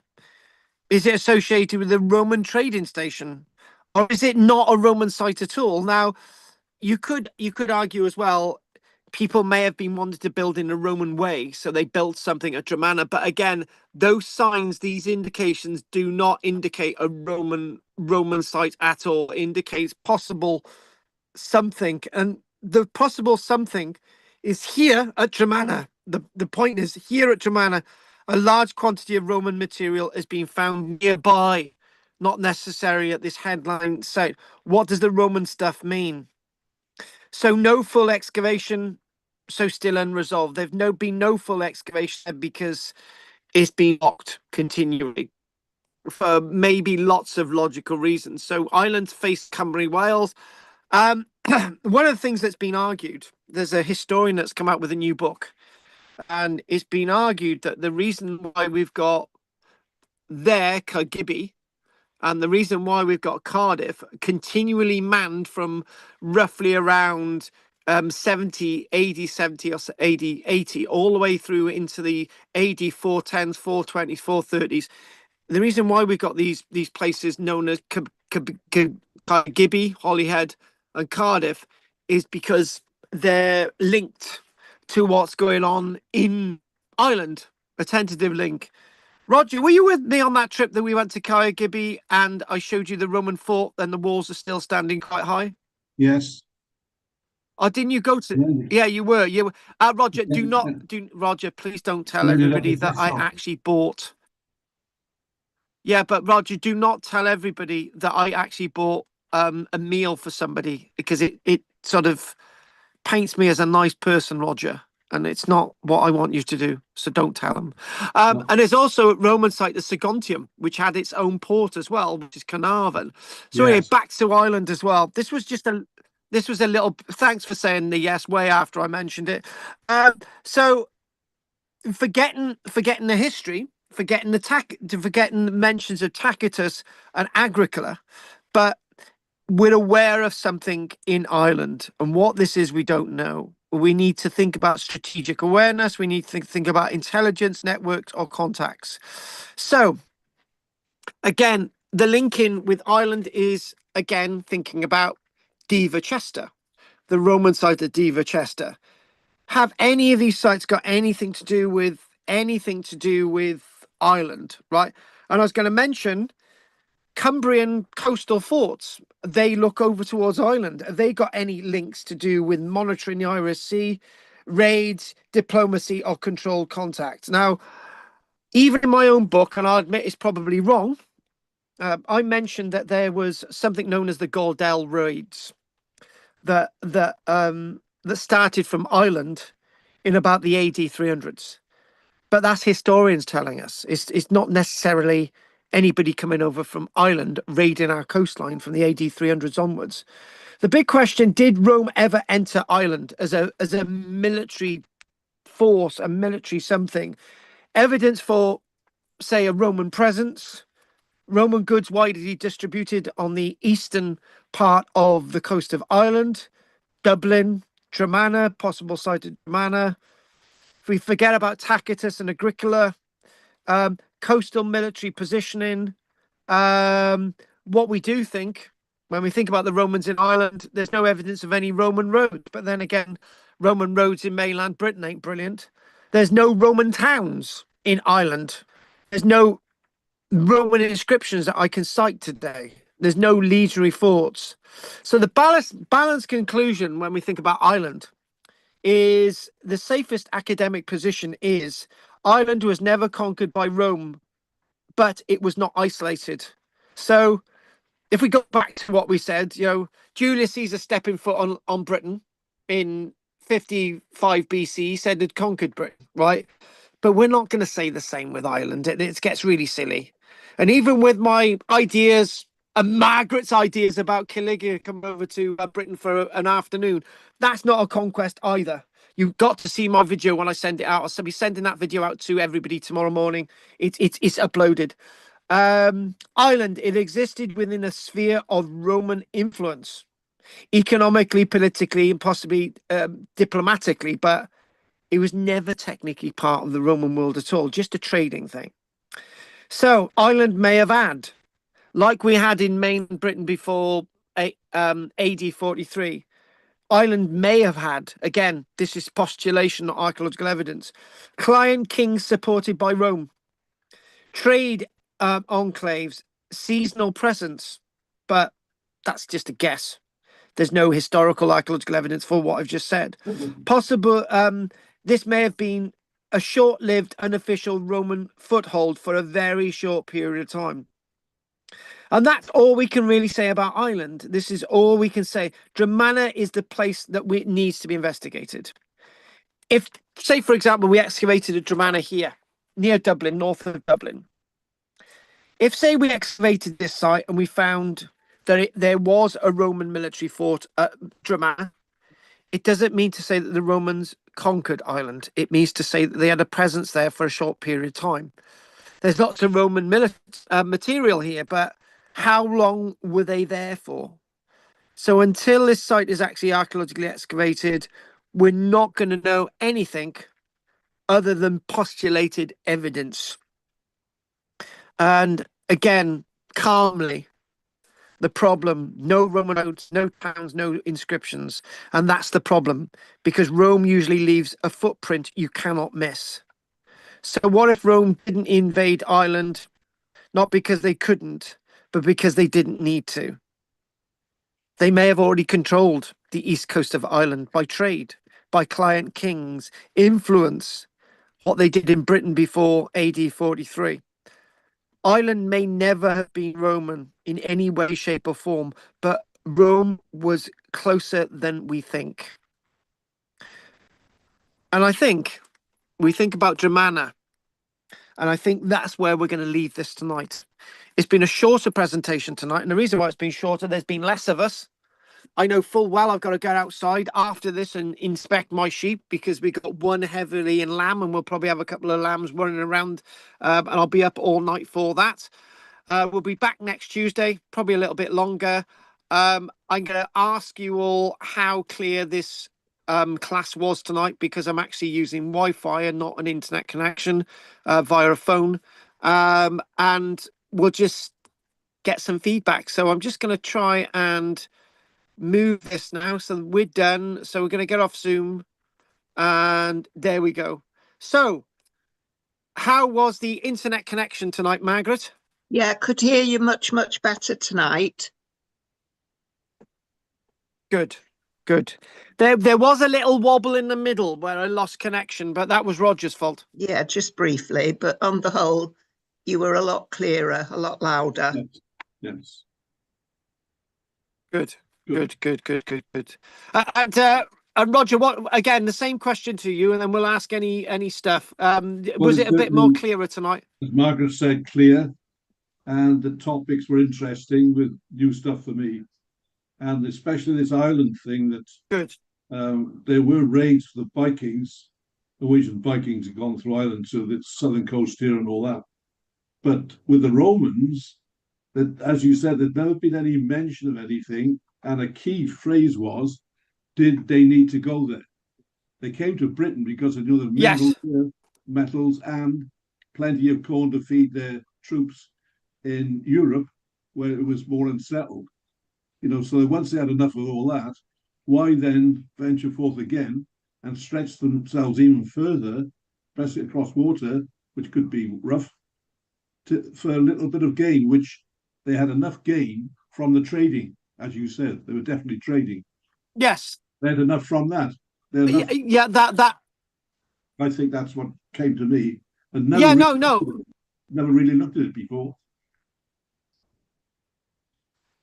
Is it associated with a Roman trading station, or is it not a Roman site at all? Now, you could argue as well, people may have been wanting to build in a Roman way, so they built something at Dromana. But again, those signs, these indications do not indicate a Roman site at all. It indicates possible something, and the possible something is here at Dromana. The point is, here at Dromana, a large quantity of Roman material is being found nearby, not necessarily at this headline site. What does the Roman stuff mean? So no full excavation, so still unresolved. There's been no full excavation because it's been locked continually for maybe lots of logical reasons. So islands face Cymru, Wales. One of the things that's been argued, there's a historian that's come out with a new book, and it's been argued that the reason why we've got there, Cargibi, and the reason why we've got Cardiff continually manned from roughly around 70, AD 70 or AD 80, all the way through into the AD 410s, 420s, 430s. The reason why we've got these places known as Cargibi, Holyhead, and Cardiff is because they're linked to what's going on in Ireland, a tentative link. Roger, were you with me on that trip that we went to Cargibi and I showed you the Roman fort and the walls are still standing quite high? Yes. Oh, didn't you go to? Yeah, you were. You were. Roger, Roger, please don't tell everybody that I actually bought. Yeah, but Roger, do not tell everybody that I actually bought a meal for somebody, because it sort of paints me as a nice person, Roger, and it's not what I want you to do. So don't tell them. No. And there's also at Roman site the Saguntium, which had its own port as well, which is Carnarvon. So anyway, back to Ireland as well. This was a little. Thanks for saying the yes way after I mentioned it. So forgetting the history, forgetting the mentions of Tacitus and Agricola, but we're aware of something in Ireland, and what this is we don't know. We need to think about strategic awareness. We need to think about intelligence networks or contacts. So again, the link in with Ireland is again thinking about Diva Chester, the Roman site of Diva Chester. Have any of these sites got anything to do with Ireland, right? And I was going to mention Cumbrian coastal forts. They look over towards Ireland. Have they got any links to do with monitoring the Irish Sea, raids, diplomacy, or controlled contacts? Now, even in my own book, and I'll admit it's probably wrong, I mentioned that there was something known as the Galdel raids that started from Ireland in about the AD 300s. But that's historians telling us. It's not necessarily anybody coming over from Ireland raiding our coastline from the AD 300s onwards. The big question, did Rome ever enter Ireland as a military force, a military something? Evidence for, say, a Roman presence, Roman goods widely distributed on the eastern part of the coast of Ireland, Dublin, Dromana, possible site of Dromana. If we forget about Tacitus and Agricola, coastal military positioning, what we do think when we think about the Romans in Ireland, there's no evidence of any Roman roads. But then again, Roman roads in mainland Britain ain't brilliant. There's no Roman towns in Ireland. There's no Roman inscriptions that I can cite today. There's no legionary forts. So the balanced conclusion when we think about Ireland is the safest academic position is Ireland was never conquered by Rome, but it was not isolated. So if we go back to what we said, Julius Caesar stepping foot on Britain in 55 BC said it conquered Britain, right? But we're not going to say the same with Ireland. It gets really silly. And even with my ideas and Margaret's ideas about Caligula coming over to Britain for an afternoon, that's not a conquest either. You've got to see my video when I send it out. I'll be sending that video out to everybody tomorrow morning. It's uploaded. Ireland, it existed within a sphere of Roman influence, economically, politically, and possibly diplomatically, but it was never technically part of the Roman world at all, just a trading thing. So Ireland may have had, like we had in mainland Britain before AD 43, Ireland may have had, again, this is postulation, not archaeological evidence, client kings supported by Rome, trade enclaves, seasonal presence, but that's just a guess. There's no historical archaeological evidence for what I've just said. Possible, this may have been a short-lived unofficial Roman foothold for a very short period of time. And that's all we can really say about Ireland. This is all we can say. Dromana is the place that needs to be investigated. If, say, for example, we excavated a Dromana here, near Dublin, north of Dublin. If, say, we excavated this site and we found that there was a Roman military fort at Dromana, it doesn't mean to say that the Romans conquered Ireland. It means to say that they had a presence there for a short period of time. There's lots of Roman material here, but how long were they there for? So until this site is actually archaeologically excavated, we're not going to know anything other than postulated evidence. And again, calmly, the problem, no Roman notes, no towns, no inscriptions. And that's the problem, because Rome usually leaves a footprint you cannot miss. So what if Rome didn't invade Ireland, not because they couldn't, but because they didn't need to? They may have already controlled the east coast of Ireland by trade, by client kings, influence, what they did in Britain before AD 43. Ireland may never have been Roman in any way, shape, or form, but Rome was closer than we think. And I think we think about Germana, and I think that's where we're going to leave this tonight. It's been a shorter presentation tonight, and the reason why it's been shorter, there's been less of us. I know full well I've got to get outside after this and inspect my sheep, because we got one heavily in lamb, and we'll probably have a couple of lambs running around, and I'll be up all night for that. We'll be back next Tuesday, probably a little bit longer. I'm going to ask you all how clear this class was tonight, because I'm actually using Wi-Fi and not an internet connection via a phone. And we'll just get some feedback. So I'm just going to try and move this now, so we're done. So we're going to get off Zoom, and there we go. So how was the internet connection tonight, Margaret? Yeah, could hear you much, much better tonight. Good. There was a little wobble in the middle where I lost connection, but that was Roger's fault. Yeah, just briefly, but on the whole, you were a lot clearer, a lot louder. Yes. Good. And Roger, what again? The same question to you, and then we'll ask any stuff. Was it a bit more clearer tonight? As Margaret said, clear, and the topics were interesting with new stuff for me, and especially this island thing that good. There were raids for the Vikings. Norwegian Vikings had gone through Ireland to the southern coast here and all that. But with the Romans, that, as you said, there'd never been any mention of anything. And a key phrase was, did they need to go there? They came to Britain because they knew the metals and plenty of corn to feed their troops in Europe, where it was more unsettled. So once they had enough of all that, why then venture forth again and stretch themselves even further, especially across water, which could be rough, for a little bit of gain, which they had enough gain from the trading, as you said. They were definitely trading. Yes. They had enough from that. Yeah, that. I think that's what came to me. And never really looked at it before.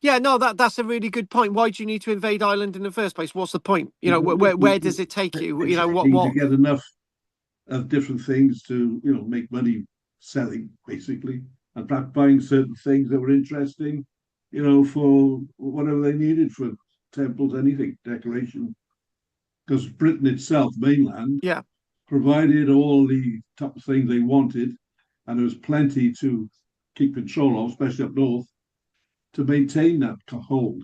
Yeah, no, that's a really good point. Why do you need to invade Ireland in the first place? What's the point? Where does it take you? To get enough of different things to make money selling, basically, and perhaps buying certain things that were interesting, for whatever they needed for temples, anything, decoration. Because Britain itself, mainland, provided all the top things they wanted, and there was plenty to keep control of, especially up north, to maintain that hold.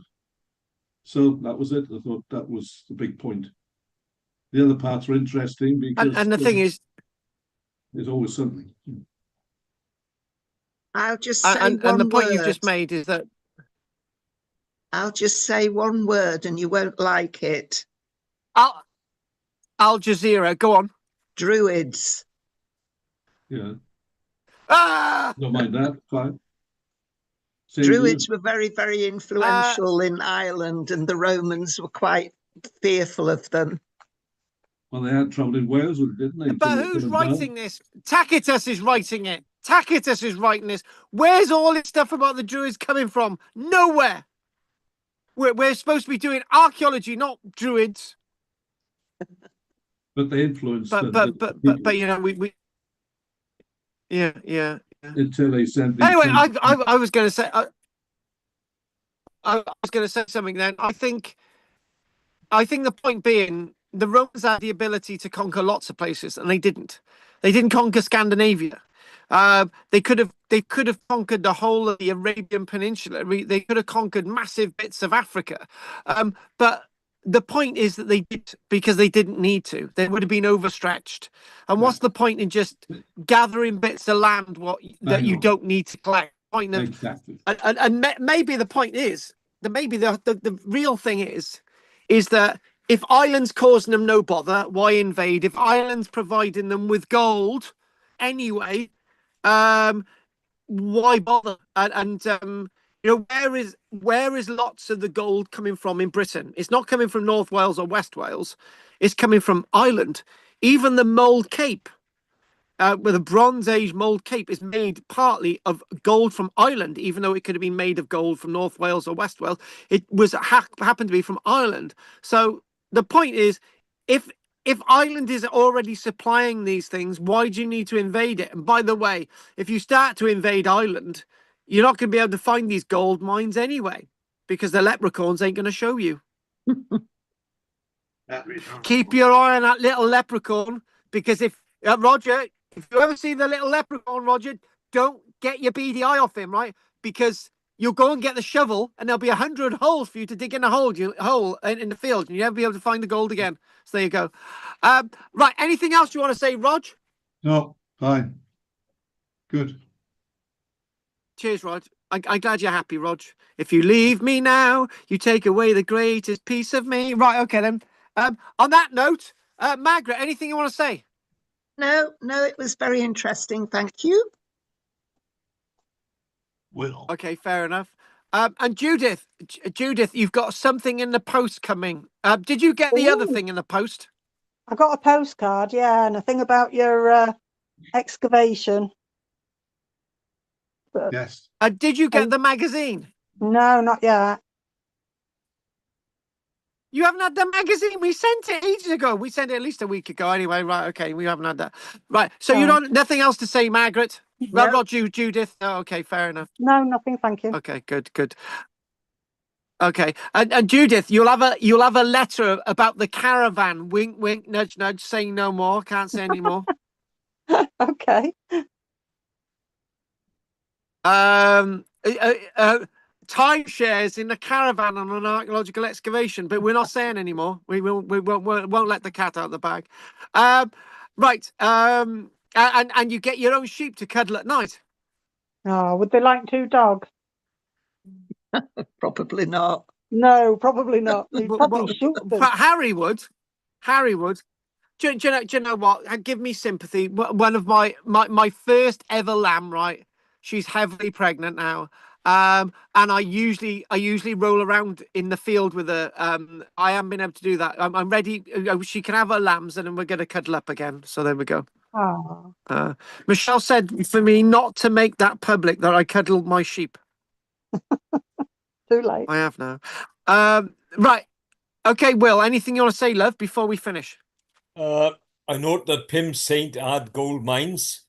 So that was it. I thought that was the big point. The other parts were interesting because and the thing is, there's always something. I'll just say and the point you've just made is that I'll just say one word and you won't like it. Al Jazeera, go on. Druids. Yeah. Ah! Don't mind that. Fine. Druids were very, very influential in Ireland, and the Romans were quite fearful of them. Well, they had trouble in Wales, didn't they? But who's writing this? Tacitus is writing it. Tacitus is writing this. Where's all this stuff about the Druids coming from? Nowhere. We're supposed to be doing archaeology, not Druids. But they influenced. But we. Yeah. Until they sent. Anyway, I was going to say. I was going to say something then. I think the point being, the Romans had the ability to conquer lots of places, and they didn't. They didn't conquer Scandinavia. They could have conquered the whole of the Arabian Peninsula. They could have conquered massive bits of Africa. But the point is that they did, because they didn't need to. They would have been overstretched. And what's the point in just gathering bits of land that you don't need to collect? Point of, exactly. And maybe the point is that maybe the real thing is that if Ireland's causing them no bother, why invade? If Ireland's providing them with gold anyway, why bother? And where is lots of the gold coming from in Britain? It's not coming from North Wales or West Wales. It's coming from Ireland. Even the Mould Cape, with a Bronze Age mould cape, is made partly of gold from Ireland, even though it could have been made of gold from North Wales or West Wales. It was happened to be from Ireland. So the point is, if Ireland is already supplying these things, why do you need to invade it? And by the way, if you start to invade Ireland, you're not going to be able to find these gold mines anyway, because the leprechauns ain't going to show you. Keep your eye on that little leprechaun, because if Roger, if you ever see the little leprechaun, Roger, don't get your beady eye off him, right? Because you'll go and get the shovel, and there'll be 100 holes for you to dig in a hole in the field, and you'll never be able to find the gold again. So there you go. Right. Anything else you want to say, Rog? No, fine. Good. Cheers, Rog. I'm glad you're happy, Rog. If you leave me now, you take away the greatest piece of me. Right. Okay, then. On that note, Margaret, anything you want to say? No, it was very interesting. Thank you. Will. Okay, fair enough. And Judith, you've got something in the post coming. Did you get the other thing in the post? I got a postcard, yeah, and a thing about your excavation. But, yes. Did you get the magazine? No, not yet. You haven't had the magazine? We sent it ages ago. We sent it at least a week ago anyway. Right, okay, we haven't had that. Right, so you don't, nothing else to say, Margaret? Well, No. not you, Judith. Oh, okay, fair enough. No, nothing, thank you. Okay, good. Okay, and Judith, you'll have a letter about the caravan. Wink, wink, nudge, nudge. Say no more. Can't say any more. Okay. Timeshares in the caravan on an archaeological excavation, but we're not saying anymore. We won't let the cat out of the bag. Right. And you get your own sheep to cuddle at night. Oh, would they like 2 dogs? Probably not. No, probably not. He'd probably shoot them. Harry would. Do you know what? Give me sympathy. One of my first ever lamb, right? She's heavily pregnant now. And I usually roll around in the field with her. I haven't been able to do that. I'm ready. She can have her lambs, and then we're going to cuddle up again. So there we go. Oh. Michelle said for me not to make that public that I cuddle my sheep. Too late. I have now. Right. Okay, Will, anything you want to say, love, before we finish? I note that Pym Saint had gold mines.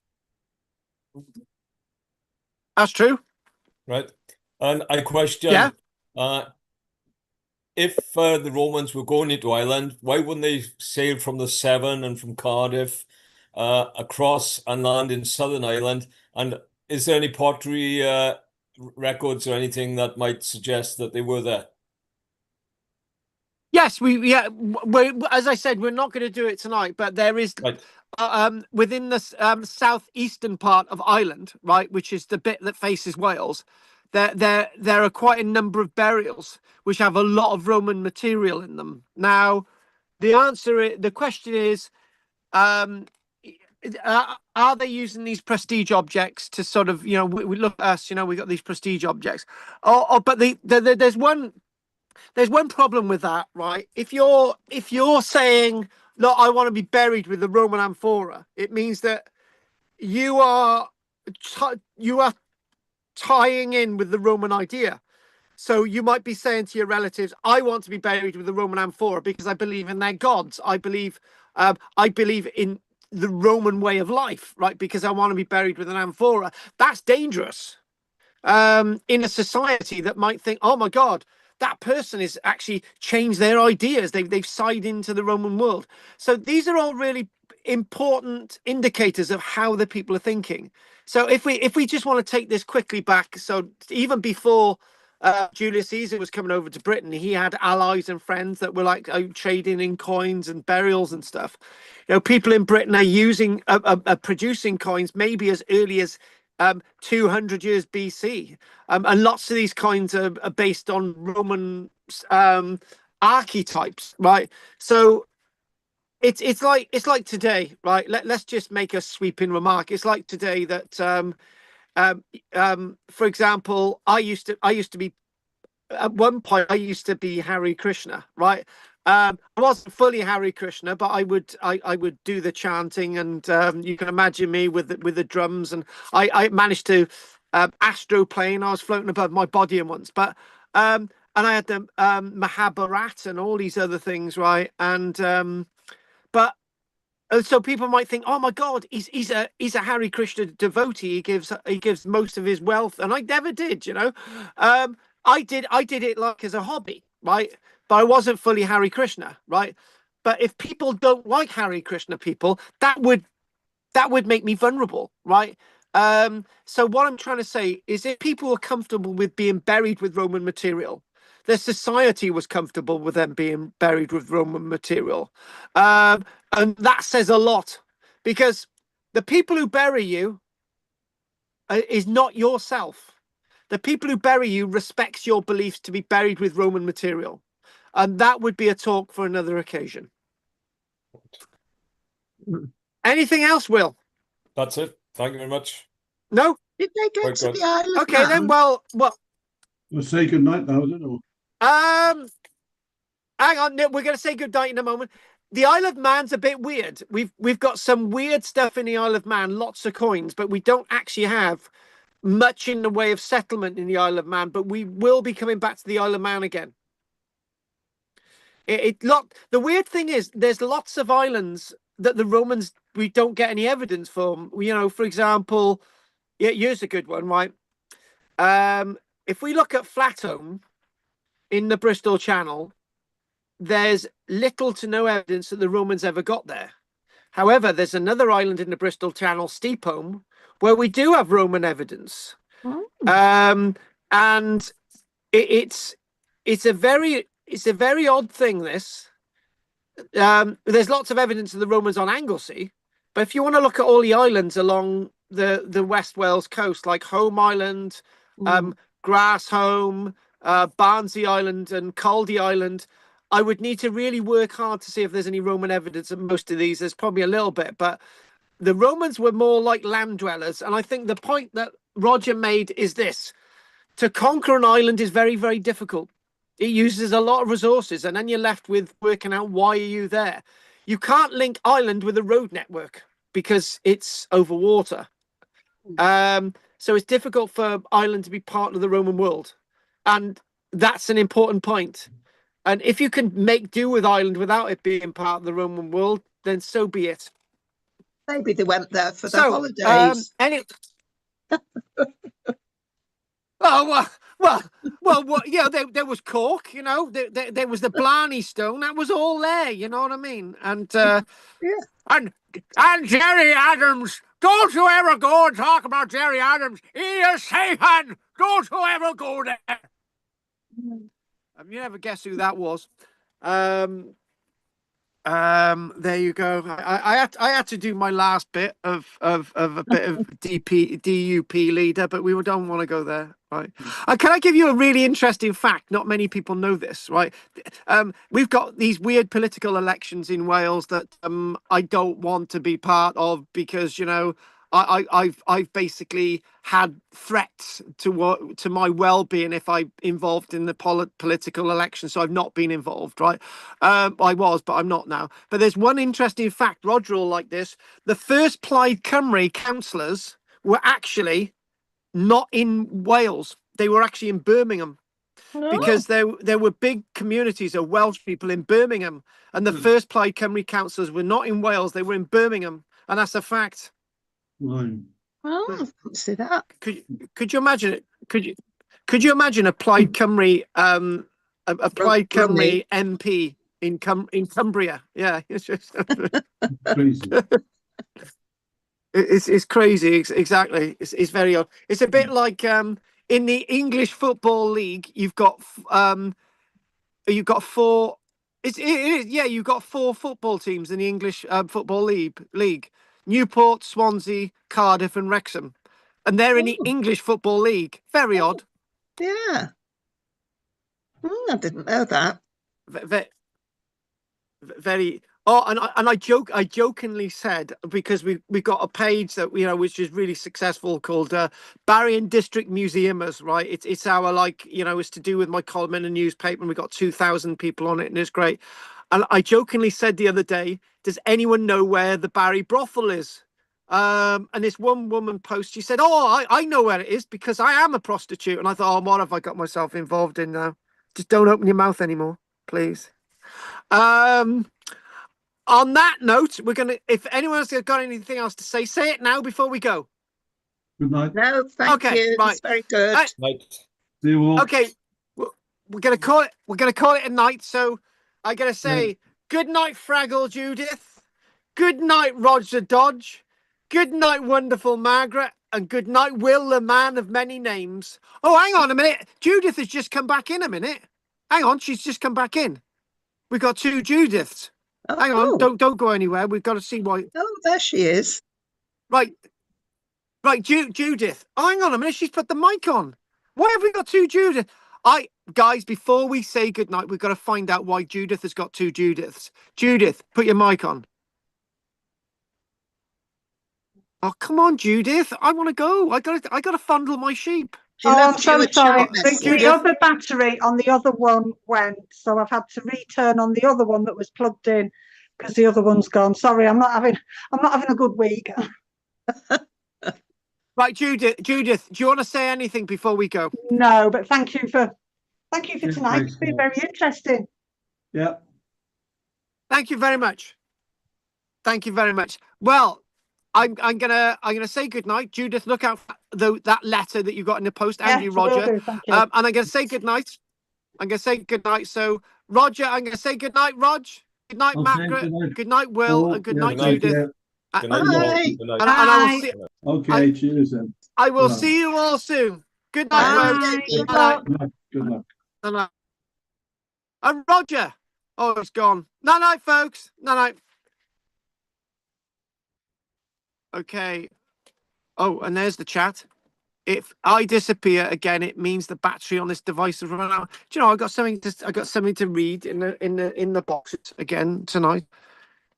That's true. Right. And I question, if the Romans were going into Ireland, why wouldn't they sail from the Severn and from Cardiff across and land in Southern Ireland? And is there any pottery records or anything that might suggest that they were there? Yes, as I said, we're not going to do it tonight, but there is within the southeastern part of Ireland, right, which is the bit that faces Wales. There are quite a number of burials which have a lot of Roman material in them. Now, the question is, are they using these prestige objects to sort of, we look at us, we got these prestige objects, but there's one problem with that, right? If you're saying, look, I want to be buried with the Roman amphora, it means that you are tying in with the Roman idea. So you might be saying to your relatives, I want to be buried with the Roman amphora because I believe in their gods. I believe in the Roman way of life, right? Because I want to be buried with an amphora. That's dangerous in a society that might think, oh my God, that person has actually changed their ideas. They've sided into the Roman world. So these are all really important indicators of how the people are thinking. So if we just want to take this quickly back, so even before Julius Caesar was coming over to Britain, he had allies and friends that were like trading in coins and burials and stuff. You know, people in Britain are using producing coins maybe as early as 200 years BC, and lots of these coins are based on Roman archetypes, right? So it's like today, right? Let's just make a sweeping remark. It's like today that for example, I used to be, at one point I used to be Hare Krishna, right? I wasn't fully Hare Krishna, but I would do the chanting, and you can imagine me with the drums, and I managed to astroplane. I was floating above my body in once, but and I had the Mahabharat and all these other things, right? And but so people might think, oh my God, he's a Hare Krishna devotee. He gives most of his wealth, and I never did, you know. I did it like as a hobby, right? But I wasn't fully Hare Krishna, right? But if people don't like Hare Krishna people, that would make me vulnerable, right? So what I'm trying to say is, if people were comfortable with being buried with Roman material, their society was comfortable with them being buried with Roman material. And that says a lot, because the people who bury you is not yourself. The people who bury you respects your beliefs to be buried with Roman material. And that would be a talk for another occasion. Anything else, Will? That's it. Thank you very much. No? Did they go Very to good. the Isle of Okay, Man? then, well, We'll say good night now, isn't it? hang on, we're going to say goodnight in a moment. The Isle of Man's a bit weird. We've got some weird stuff in the Isle of Man, lots of coins, but we don't actually have much in the way of settlement in the Isle of Man. But we will be coming back to the Isle of Man again. The weird thing is, there's lots of islands that the Romans, we don't get any evidence from. You know, for example, yeah, here's a good one, right? If we look at Flatholm in the Bristol Channel, there's little to no evidence that the Romans ever got there. However, there's another island in the Bristol Channel, Steepholm, where we do have Roman evidence. Oh. And it's a very odd thing, this. There's lots of evidence of the Romans on Anglesey, but if you want to look at all the islands along the West Wales coast, like Home Island, Grasholm, Barnsley Island and Caldy Island, I would need to really work hard to see if there's any Roman evidence of most of these. There's probably a little bit, but the Romans were more like land dwellers. And I think the point that Roger made is this: to conquer an island is very, very difficult. It uses a lot of resources, and then you're left with working out, why are you there? You can't link island with a road network because it's over water. So it's difficult for Ireland to be part of the Roman world. And that's an important point. And if you can make do with Ireland without it being part of the Roman world, then so be it. Maybe they went there for the holidays. Yeah, there was Cork, you know, there was the Blarney Stone, that was all there, you know what I mean? And and Jerry Adams, don't you ever go and talk about Jerry Adams. He is Satan. Don't you ever go there. You never guess who that was. There you go. I had to do my last bit of a bit of DUP leader, but we don't want to go there, right? Can I give you a really interesting fact? Not many people know this, right? We've got these weird political elections in Wales that I don't want to be part of, because, you know, I've basically had threats to my well-being if I involved in the political election, so I've not been involved, right? I was, but I'm not now. But there's one interesting fact, Roger will like this: the first Plaid Cymru councillors were actually not in Wales; they were actually in Birmingham. Because there were big communities of Welsh people in Birmingham, and the first Plaid Cymru councillors were not in Wales; they were in Birmingham, and that's a fact. Right. Oh, I can't see that. Could you imagine it? Could you imagine a Plaid Cymru a Plaid Cymru MP in Cumbria. Yeah, it's just Crazy. it's crazy. Exactly. It's very odd. It's a bit like in the English Football League, you've got four. It is, yeah. You've got four football teams in the English Football League: Newport, Swansea, Cardiff, and Wrexham, and they're in the English Football League. Very odd. Yeah. I didn't know that. Very. Oh, and I jokingly said, because we got a page that which is really successful, called Barry and District Museumers, right? It's our, like, it's to do with my column in a newspaper, and we got 2,000 people on it, and it's great. And I jokingly said the other day, does anyone know where the Barry brothel is? And this one woman post, she said, oh, I know where it is because I am a prostitute. And I thought, oh, what have I got myself involved in now? Just don't open your mouth anymore, please. On that note, if anyone's got anything else to say it now before we go. Good night. No, thank you. Right. It's very good. Night. See you all. Okay, we're gonna call it a night. So I gotta say, good night, Fraggle Judith. Good night, Roger Dodge. Good night, wonderful Margaret, and good night, Will, the man of many names. Oh, hang on a minute. Judith has just come back in a minute. Hang on, she's just come back in. We've got two Judiths. Oh, hang on, don't go anywhere. We've got to see why. Oh, there she is. Right, Judith. Oh, hang on a minute. She's put the mic on. Why have we got two Judith? Guys, before we say goodnight, we've got to find out why Judith has got two Judiths. Judith, put your mic on. Oh, come on, Judith. I want to go. I got to fondle my sheep. I'm so sorry. The other battery on the other one went, so I've had to return on the other one that was plugged in because the other one's gone. Sorry, I'm not having a good week. Right, Judith, do you want to say anything before we go? No, but thank you for tonight. It's been very interesting. Yeah. Thank you very much. Thank you very much. Well, I'm gonna say goodnight. Judith, look out for that letter that you got in the post, and you, Roger. Thank you. And I'm gonna say goodnight. So, Roger, I'm gonna say goodnight, Rog. Good night, Margaret. Good night, Will, and good night, Judith. Good night. And I will see. Okay, cheers then. I will see you all soon. Good night, folks. Good luck. Good luck. Good night. And Roger. Oh, it's gone. Night, folks. Night. Okay. Oh, and there's the chat. If I disappear again, it means the battery on this device has run out. Do you know, I got something to read in the boxes again tonight.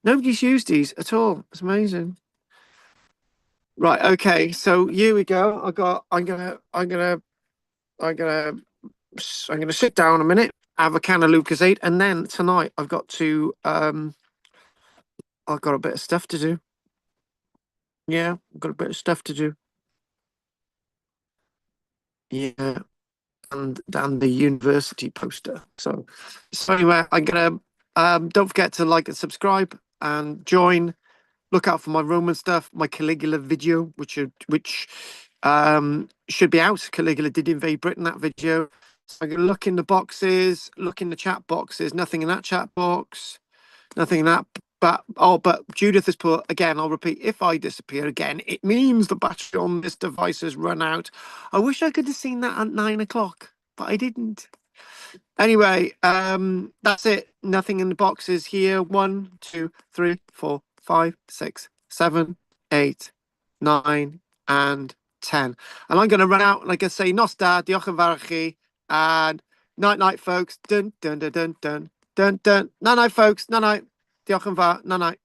Nobody's used these at all. It's amazing. Right. Okay. So here we go. I'm gonna sit down a minute, have a can of Lucozade, and then tonight I've got a bit of stuff to do. Yeah, I've got a bit of stuff to do. Yeah, and the university poster. So anyway, I'm gonna don't forget to like and subscribe and join. Look out for my Roman stuff, my Caligula video, which should be out. Caligula did invade Britain, that video. So I'm gonna look in the boxes, look in the chat boxes. Nothing in that chat box. Nothing in that. But Judith has put, again, I'll repeat, if I disappear again, it means the battery on this device has run out. I wish I could have seen that at 9 o'clock, but I didn't. Anyway, that's it. Nothing in the boxes here. 1, 2, 3, 4, 5, 6, 7, 8, 9, and 10. And I'm going to run out, like I say, Nosta, diolch yn fawr chi, and night, folks. Dun, dun, dun, dun, dun, dun, dun. Night, folks. Night. Diolch yn fawr. Night.